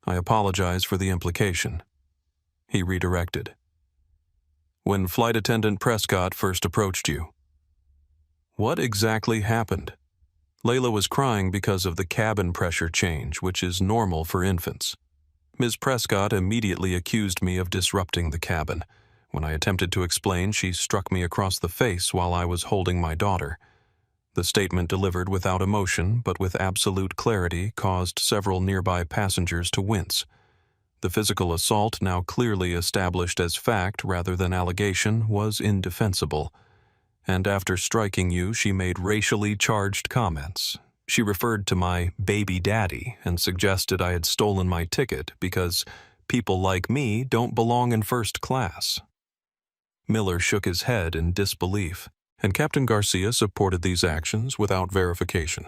I apologize for the implication." He redirected. "When Flight Attendant Prescott first approached you, what exactly happened?" Layla was crying because of the cabin pressure change, which is normal for infants. Ms. Prescott immediately accused me of disrupting the cabin. When I attempted to explain, she struck me across the face while I was holding my daughter. The statement, delivered without emotion but with absolute clarity, caused several nearby passengers to wince. The physical assault, now clearly established as fact rather than allegation, was indefensible. And after striking you, she made racially charged comments. She referred to my baby daddy and suggested I had stolen my ticket because People like me don't belong in first class." Miller shook his head in disbelief, and Captain Garcia supported these actions without verification.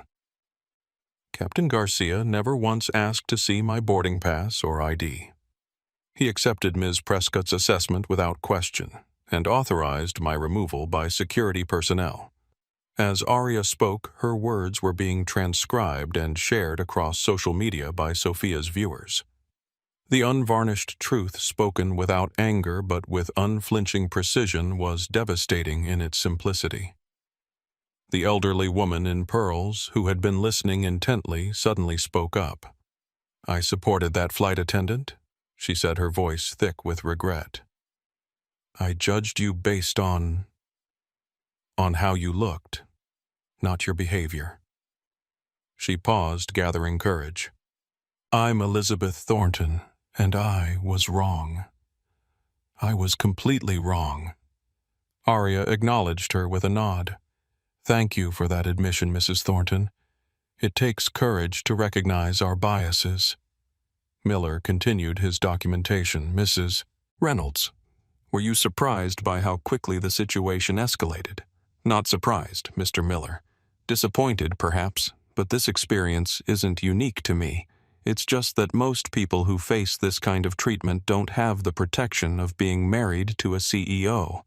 Captain Garcia never once asked to see my boarding pass or ID. He accepted Ms. Prescott's assessment without question and authorized my removal by security personnel. As Aria spoke, her words were being transcribed and shared across social media by Sophia's viewers. The unvarnished truth spoken without anger but with unflinching precision was devastating in its simplicity. The elderly woman in pearls, who had been listening intently, suddenly spoke up. "I supported that flight attendant," she said, her voice thick with regret. "I judged you based on how you looked, not your behavior." She paused, gathering courage. "I'm Elizabeth Thornton, and I was wrong. I was completely wrong." Aria acknowledged her with a nod. "Thank you for that admission, Mrs. Thornton. It takes courage to recognize our biases." Miller continued his documentation. "Mrs. Reynolds, were you surprised by how quickly the situation escalated?" "Not surprised, Mr. Miller. Disappointed, perhaps, but this experience isn't unique to me. It's just that most people who face this kind of treatment don't have the protection of being married to a CEO.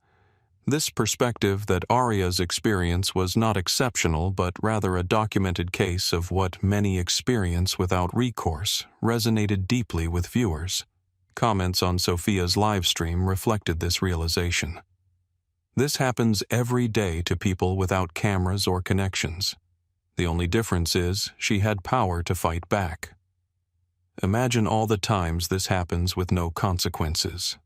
This perspective that Aria's experience was not exceptional but rather a documented case of what many experience without recourse resonated deeply with viewers. Comments on Sophia's livestream reflected this realization. This happens every day to people without cameras or connections. The only difference is she had power to fight back. Imagine all the times this happens with no consequences.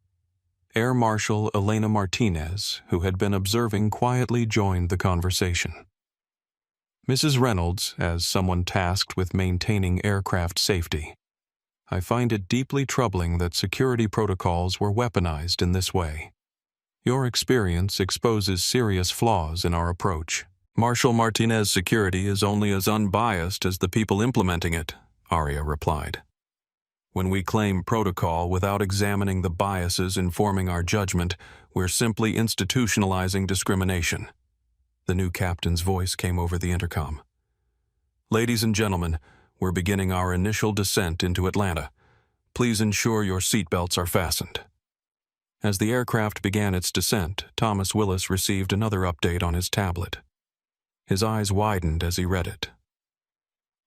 Air Marshal Elena Martinez, who had been observing, quietly joined the conversation. "Mrs. Reynolds, as someone tasked with maintaining aircraft safety, I find it deeply troubling that security protocols were weaponized in this way. Your experience exposes serious flaws in our approach." "Marshal Martinez security is only as unbiased as the people implementing it," Aria replied. "When we claim protocol without examining the biases informing our judgment, we're simply institutionalizing discrimination." The new captain's voice came over the intercom. "Ladies and gentlemen, we're beginning our initial descent into Atlanta. Please ensure your seatbelts are fastened." As the aircraft began its descent, Thomas Willis received another update on his tablet. His eyes widened as he read it.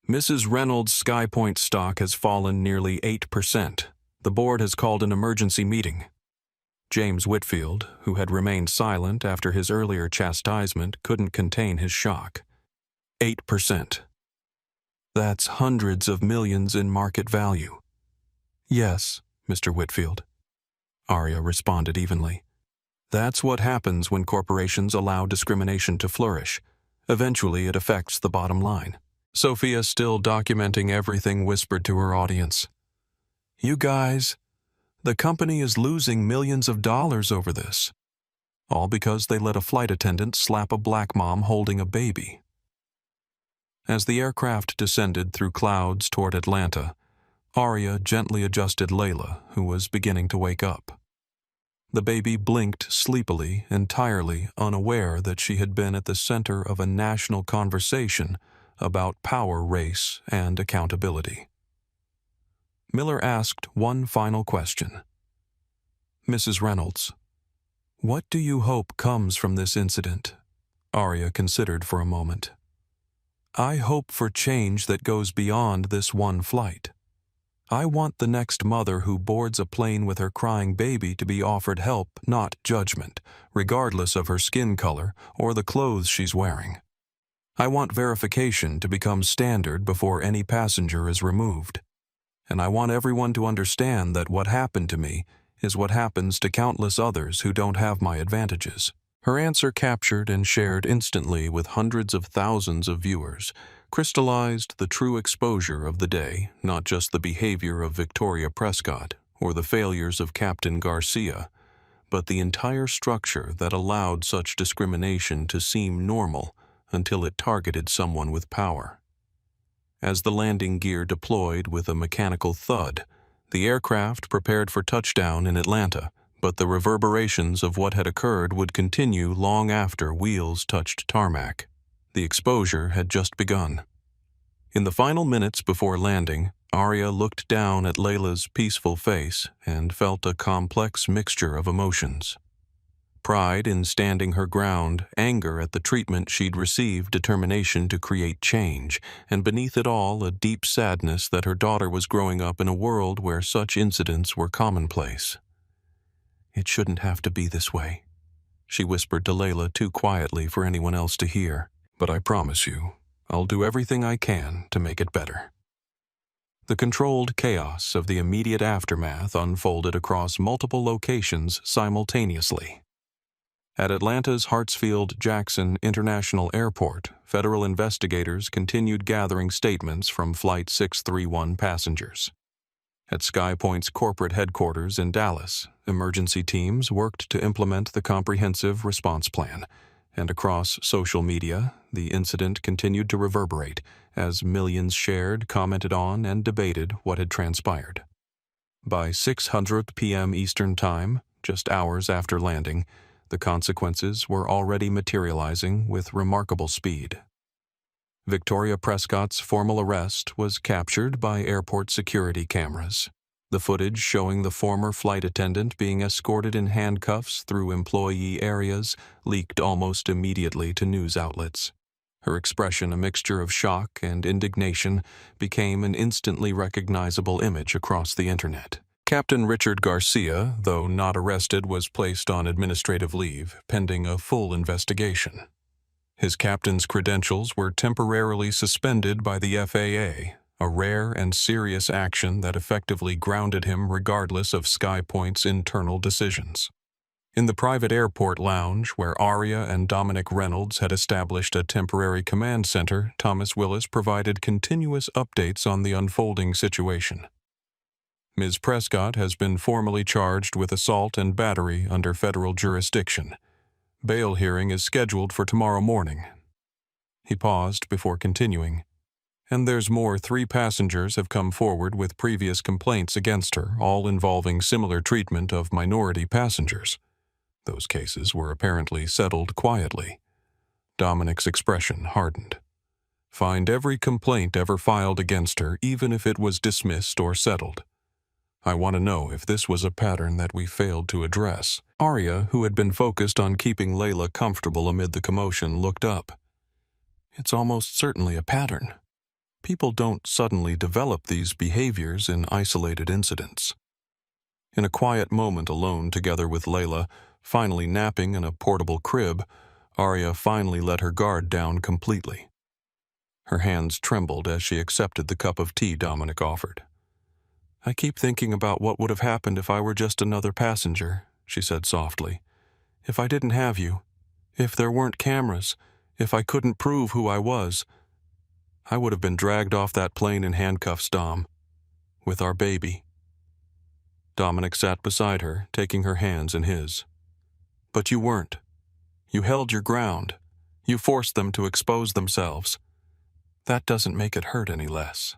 "Mrs. Reynolds' SkyPoint stock has fallen nearly 8%. The board has called an emergency meeting." James Whitfield, who had remained silent after his earlier chastisement, couldn't contain his shock. 8%. That's hundreds of millions in market value. "Yes, Mr. Whitfield," Aria responded evenly. "That's what happens when corporations allow discrimination to flourish. Eventually it affects the bottom line." Sophia, still documenting everything, whispered to her audience, "You guys, the company is losing millions of dollars over this. All because they let a flight attendant slap a black mom holding a baby." As the aircraft descended through clouds toward Atlanta, Aria gently adjusted Layla, who was beginning to wake up. The baby blinked sleepily, entirely unaware that she had been at the center of a national conversation about power, race, and accountability. Miller asked one final question. "Mrs. Reynolds, what do you hope comes from this incident?" Aria considered for a moment. "I hope for change that goes beyond this one flight. I want the next mother who boards a plane with her crying baby to be offered help, not judgment, regardless of her skin color or the clothes she's wearing. I want verification to become standard before any passenger is removed. And I want everyone to understand that what happened to me is what happens to countless others who don't have my advantages." Her answer, captured and shared instantly with hundreds of thousands of viewers, crystallized the true exposure of the day, not just the behavior of Victoria Prescott or the failures of Captain Garcia, but the entire structure that allowed such discrimination to seem normal until it targeted someone with power. As the landing gear deployed with a mechanical thud, The aircraft prepared for touchdown in Atlanta, but the reverberations of what had occurred would continue long after wheels touched tarmac. The exposure had just begun. In the final minutes before landing, Arya looked down at Layla's peaceful face and felt a complex mixture of emotions. Pride in standing her ground, anger at the treatment she'd received, determination to create change, and beneath it all a deep sadness that her daughter was growing up in a world where such incidents were commonplace. "It shouldn't have to be this way," she whispered to Layla too quietly for anyone else to hear. "But I promise you, I'll do everything I can to make it better." The controlled chaos of the immediate aftermath unfolded across multiple locations simultaneously. At Atlanta's Hartsfield-Jackson International Airport, federal investigators continued gathering statements from Flight 631 passengers. At SkyPoint's corporate headquarters in Dallas, emergency teams worked to implement the comprehensive response plan, and across social media, the incident continued to reverberate as millions shared, commented on, and debated what had transpired. By 6:00 p.m. Eastern Time, just hours after landing, the consequences were already materializing with remarkable speed. Victoria Prescott's formal arrest was captured by airport security cameras. The footage showing the former flight attendant being escorted in handcuffs through employee areas leaked almost immediately to news outlets. Her expression, a mixture of shock and indignation, became an instantly recognizable image across the internet. Captain Richard Garcia, though not arrested, was placed on administrative leave, pending a full investigation. His captain's credentials were temporarily suspended by the FAA, a rare and serious action that effectively grounded him regardless of SkyPoint's internal decisions. In the private airport lounge where Arya and Dominic Reynolds had established a temporary command center, Thomas Willis provided continuous updates on the unfolding situation. Ms. Prescott has been formally charged with assault and battery under federal jurisdiction. Bail hearing is scheduled for tomorrow morning. He paused before continuing. And there's more. 3 passengers have come forward with previous complaints against her, all involving similar treatment of minority passengers. Those cases were apparently settled quietly. Dominic's expression hardened. Find every complaint ever filed against her, even if it was dismissed or settled. I want to know if this was a pattern that we failed to address. Arya, who had been focused on keeping Layla comfortable amid the commotion, looked up. It's almost certainly a pattern. People don't suddenly develop these behaviors in isolated incidents. In a quiet moment alone together with Layla, finally napping in a portable crib, Arya finally let her guard down completely. Her hands trembled as she accepted the cup of tea Dominic offered. "I keep thinking about what would have happened if I were just another passenger," she said softly. "If I didn't have you, if there weren't cameras, if I couldn't prove who I was, I would have been dragged off that plane in handcuffs, Dom, with our baby." Dominic sat beside her, taking her hands in his. "But you weren't. You held your ground. You forced them to expose themselves. That doesn't make it hurt any less,"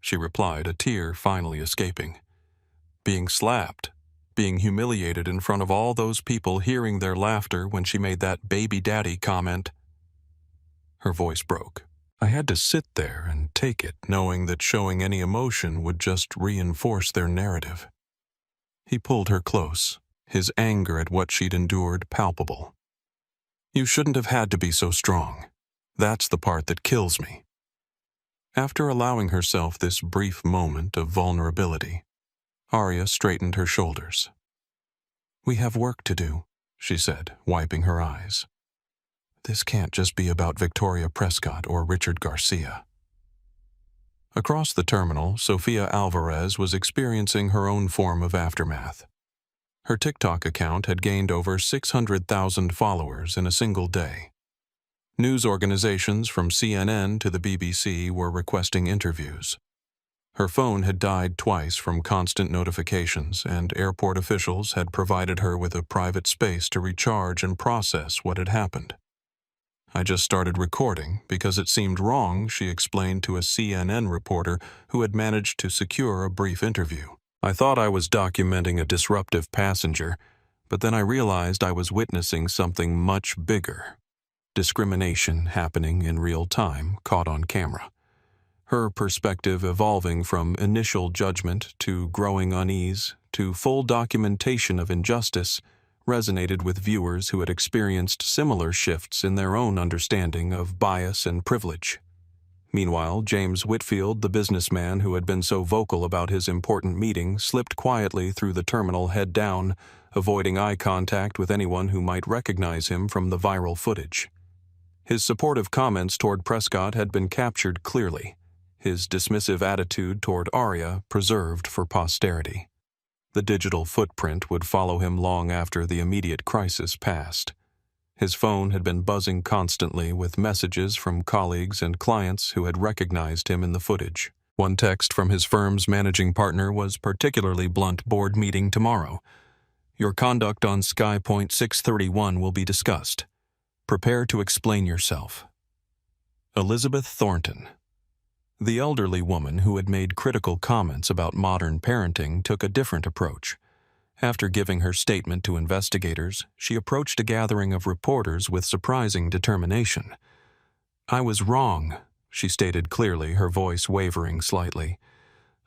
she replied, a tear finally escaping. Being slapped, being humiliated in front of all those people, hearing their laughter when she made that baby daddy comment. Her voice broke. I had to sit there and take it, knowing that showing any emotion would just reinforce their narrative. He pulled her close, his anger at what she'd endured palpable. "You shouldn't have had to be so strong. That's the part that kills me." After allowing herself this brief moment of vulnerability, Arya straightened her shoulders. "We have work to do," she said, wiping her eyes. "This can't just be about Victoria Prescott or Richard Garcia." Across the terminal, Sofia Alvarez was experiencing her own form of aftermath. Her TikTok account had gained over 600,000 followers in a single day. News organizations from CNN to the BBC were requesting interviews. Her phone had died twice from constant notifications, and airport officials had provided her with a private space to recharge and process what had happened. "I just started recording because it seemed wrong," she explained to a CNN reporter who had managed to secure a brief interview. I thought I was documenting a disruptive passenger, but then I realized I was witnessing something much bigger. Discrimination happening in real time, caught on camera. Her perspective evolving from initial judgment to growing unease to full documentation of injustice resonated with viewers who had experienced similar shifts in their own understanding of bias and privilege. Meanwhile, James Whitfield, the businessman who had been so vocal about his important meeting, slipped quietly through the terminal head down, avoiding eye contact with anyone who might recognize him from the viral footage. His supportive comments toward Prescott had been captured clearly, his dismissive attitude toward Aria preserved for posterity. The digital footprint would follow him long after the immediate crisis passed. His phone had been buzzing constantly with messages from colleagues and clients who had recognized him in the footage. One text from his firm's managing partner was particularly blunt: board meeting tomorrow. Your conduct on SkyPoint 631 will be discussed. Prepare to explain yourself. Elizabeth Thornton. The elderly woman who had made critical comments about modern parenting took a different approach. After giving her statement to investigators, she approached a gathering of reporters with surprising determination. I was wrong, she stated clearly, her voice wavering slightly.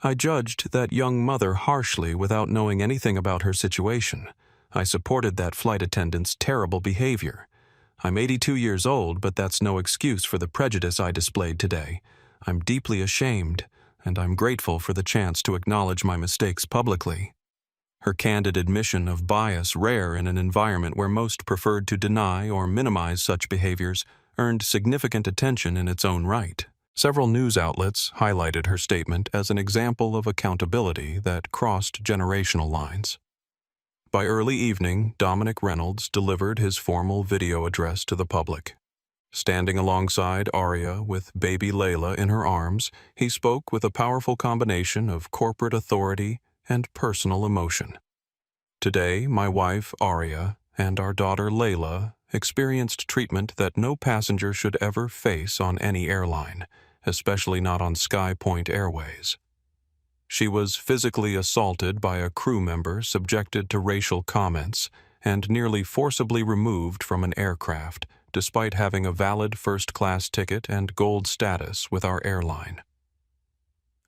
I judged that young mother harshly without knowing anything about her situation. I supported that flight attendant's terrible behavior. I'm 82 years old, but that's no excuse for the prejudice I displayed today. I'm deeply ashamed, and I'm grateful for the chance to acknowledge my mistakes publicly. Her candid admission of bias, rare in an environment where most preferred to deny or minimize such behaviors, earned significant attention in its own right. Several news outlets highlighted her statement as an example of accountability that crossed generational lines. By early evening, Dominic Reynolds delivered his formal video address to the public. Standing alongside Aria with baby Layla in her arms, he spoke with a powerful combination of corporate authority and personal emotion. Today, my wife, Aria, and our daughter, Layla, experienced treatment that no passenger should ever face on any airline, especially not on SkyPoint Airways. She was physically assaulted by a crew member, subjected to racial comments, and nearly forcibly removed from an aircraft, despite having a valid first-class ticket and gold status with our airline.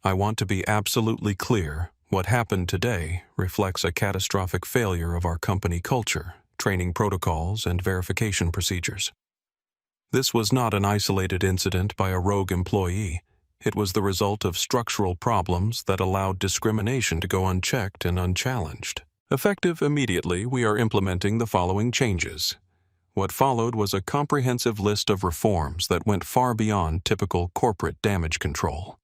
I want to be absolutely clear. What happened today reflects a catastrophic failure of our company culture, training protocols, and verification procedures. This was not an isolated incident by a rogue employee. It was the result of structural problems that allowed discrimination to go unchecked and unchallenged. Effective immediately, we are implementing the following changes. What followed was a comprehensive list of reforms that went far beyond typical corporate damage control.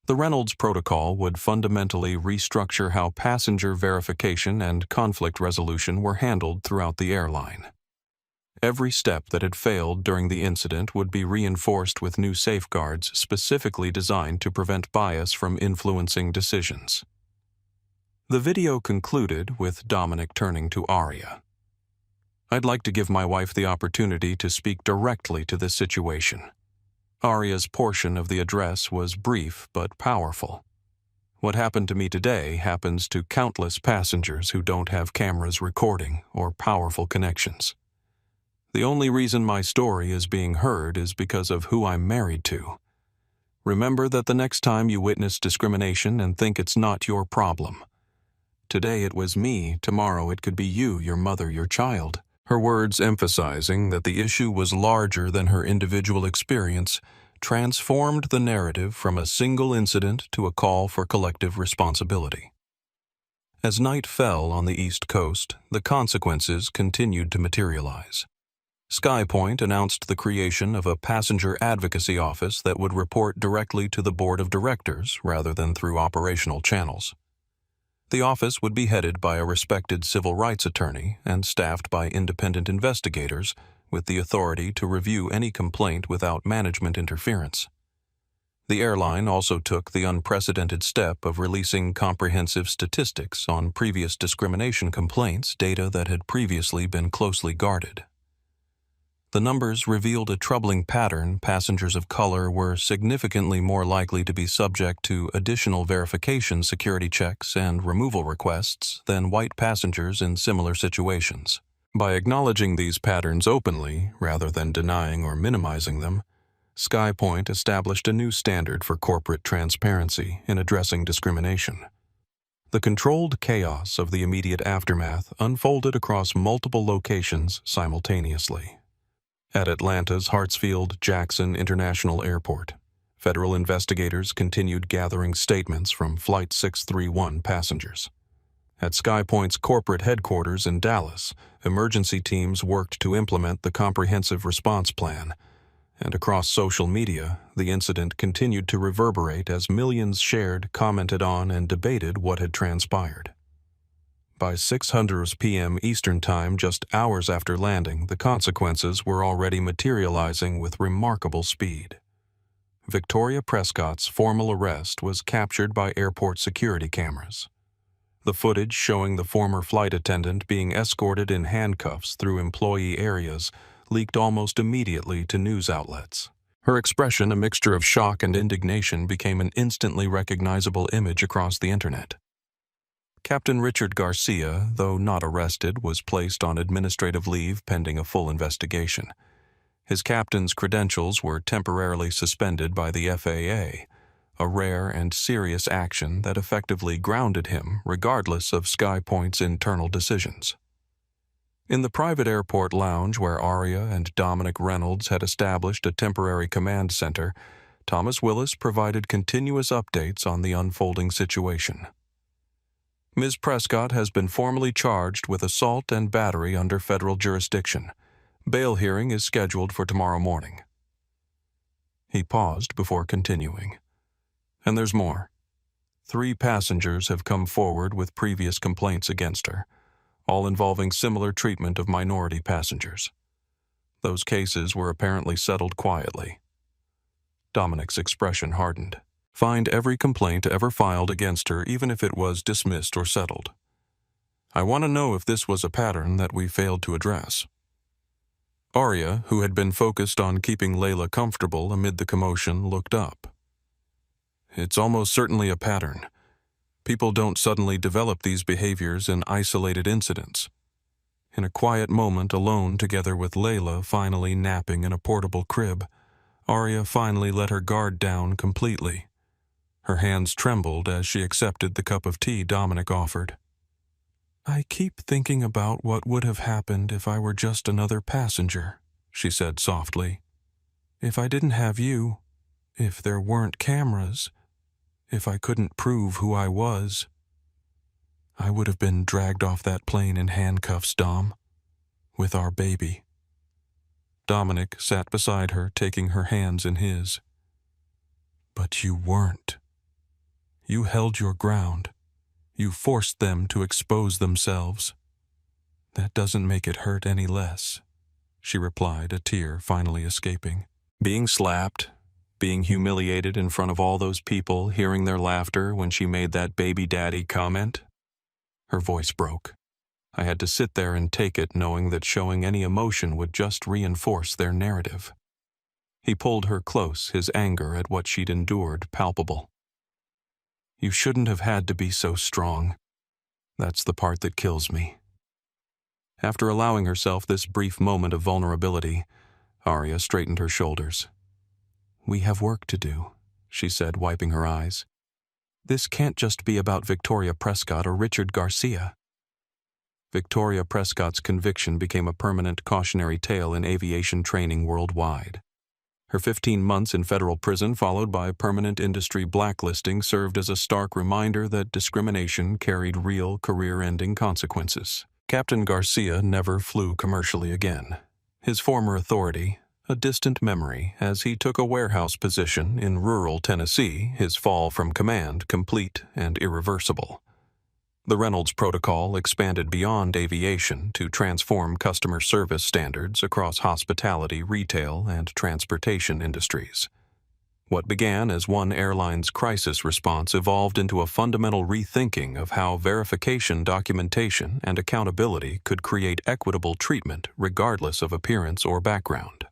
The Reynolds Protocol would fundamentally restructure how passenger verification and conflict resolution were handled throughout the airline. Every step that had failed during the incident would be reinforced with new safeguards specifically designed to prevent bias from influencing decisions. The video concluded with Dominic turning to Aria. I'd like to give my wife the opportunity to speak directly to this situation. Aria's portion of the address was brief but powerful. What happened to me today happens to countless passengers who don't have cameras recording or powerful connections. The only reason my story is being heard is because of who I'm married to. Remember that the next time you witness discrimination and think it's not your problem. Today it was me, tomorrow it could be you, your mother, your child. Her words emphasizing that the issue was larger than her individual experience transformed the narrative from a single incident to a call for collective responsibility. As night fell on the East Coast, the consequences continued to materialize. SkyPoint announced the creation of a passenger advocacy office that would report directly to the board of directors rather than through operational channels. The office would be headed by a respected civil rights attorney and staffed by independent investigators with the authority to review any complaint without management interference. The airline also took the unprecedented step of releasing comprehensive statistics on previous discrimination complaints, data that had previously been closely guarded. The numbers revealed a troubling pattern. Passengers of color were significantly more likely to be subject to additional verification, security checks, and removal requests than white passengers in similar situations. By acknowledging these patterns openly, rather than denying or minimizing them, SkyPoint established a new standard for corporate transparency in addressing discrimination. The controlled chaos of the immediate aftermath unfolded across multiple locations simultaneously. At Atlanta's Hartsfield-Jackson International Airport, federal investigators continued gathering statements from Flight 631 passengers. At SkyPoint's corporate headquarters in Dallas, emergency teams worked to implement the comprehensive response plan, and across social media, the incident continued to reverberate as millions shared, commented on, and debated what had transpired. By 6:00 p.m. Eastern Time, just hours after landing, the consequences were already materializing with remarkable speed. Victoria Prescott's formal arrest was captured by airport security cameras. The footage showing the former flight attendant being escorted in handcuffs through employee areas leaked almost immediately to news outlets. Her expression, a mixture of shock and indignation, became an instantly recognizable image across the internet. Captain Richard Garcia, though not arrested, was placed on administrative leave pending a full investigation. His captain's credentials were temporarily suspended by the FAA, a rare and serious action that effectively grounded him regardless of SkyPoint's internal decisions. In the private airport lounge where Aria and Dominic Reynolds had established a temporary command center, Thomas Willis provided continuous updates on the unfolding situation. Ms. Prescott has been formally charged with assault and battery under federal jurisdiction. Bail hearing is scheduled for tomorrow morning. He paused before continuing. And there's more. 3 passengers have come forward with previous complaints against her, all involving similar treatment of minority passengers. Those cases were apparently settled quietly. Dominic's expression hardened. Find every complaint ever filed against her, even if it was dismissed or settled. I want to know if this was a pattern that we failed to address. Aria, who had been focused on keeping Layla comfortable amid the commotion, looked up. It's almost certainly a pattern. People don't suddenly develop these behaviors in isolated incidents. In a quiet moment alone together with Layla finally napping in a portable crib, Aria finally let her guard down completely. Her hands trembled as she accepted the cup of tea Dominic offered. I keep thinking about what would have happened if I were just another passenger, she said softly. If I didn't have you, if there weren't cameras, if I couldn't prove who I was, I would have been dragged off that plane in handcuffs, Dom, with our baby. Dominic sat beside her, taking her hands in his. But you weren't. You held your ground. You forced them to expose themselves. That doesn't make it hurt any less, she replied, a tear finally escaping. Being slapped, being humiliated in front of all those people, hearing their laughter when she made that baby daddy comment? Her voice broke. I had to sit there and take it, knowing that showing any emotion would just reinforce their narrative. He pulled her close, his anger at what she'd endured palpable. You shouldn't have had to be so strong. That's the part that kills me. After allowing herself this brief moment of vulnerability, Aria straightened her shoulders. We have work to do, she said, wiping her eyes. This can't just be about Victoria Prescott or Richard Garcia. Victoria Prescott's conviction became a permanent cautionary tale in aviation training worldwide. Her 15 months in federal prison, followed by permanent industry blacklisting, served as a stark reminder that discrimination carried real career-ending consequences. Captain Garcia never flew commercially again. His former authority, a distant memory, as he took a warehouse position in rural Tennessee, his fall from command complete and irreversible. The Reynolds Protocol expanded beyond aviation to transform customer service standards across hospitality, retail, and transportation industries. What began as one airline's crisis response evolved into a fundamental rethinking of how verification, documentation, and accountability could create equitable treatment regardless of appearance or background.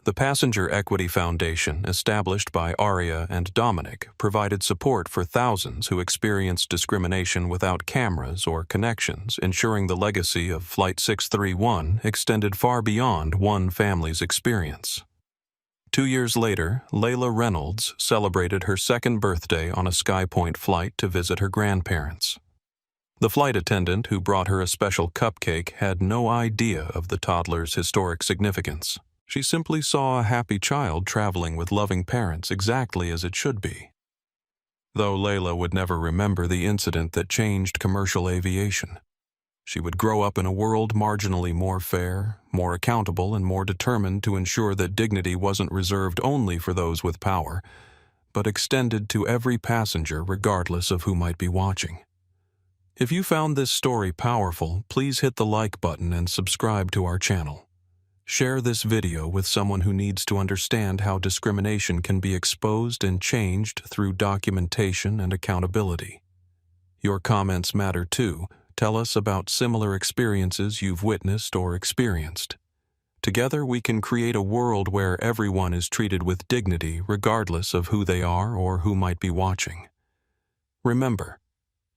The Passenger Equity Foundation, established by Aria and Dominic, provided support for thousands who experienced discrimination without cameras or connections, ensuring the legacy of Flight 631 extended far beyond one family's experience. 2 years later, Layla Reynolds celebrated her second birthday on a SkyPoint flight to visit her grandparents. The flight attendant who brought her a special cupcake had no idea of the toddler's historic significance. She simply saw a happy child traveling with loving parents exactly as it should be. Though Layla would never remember the incident that changed commercial aviation, she would grow up in a world marginally more fair, more accountable, and more determined to ensure that dignity wasn't reserved only for those with power, but extended to every passenger regardless of who might be watching. If you found this story powerful, please hit the like button and subscribe to our channel. Share this video with someone who needs to understand how discrimination can be exposed and changed through documentation and accountability. Your comments matter too. Tell us about similar experiences you've witnessed or experienced. Together we can create a world where everyone is treated with dignity regardless of who they are or who might be watching. Remember,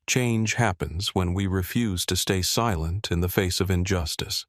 change happens when we refuse to stay silent in the face of injustice.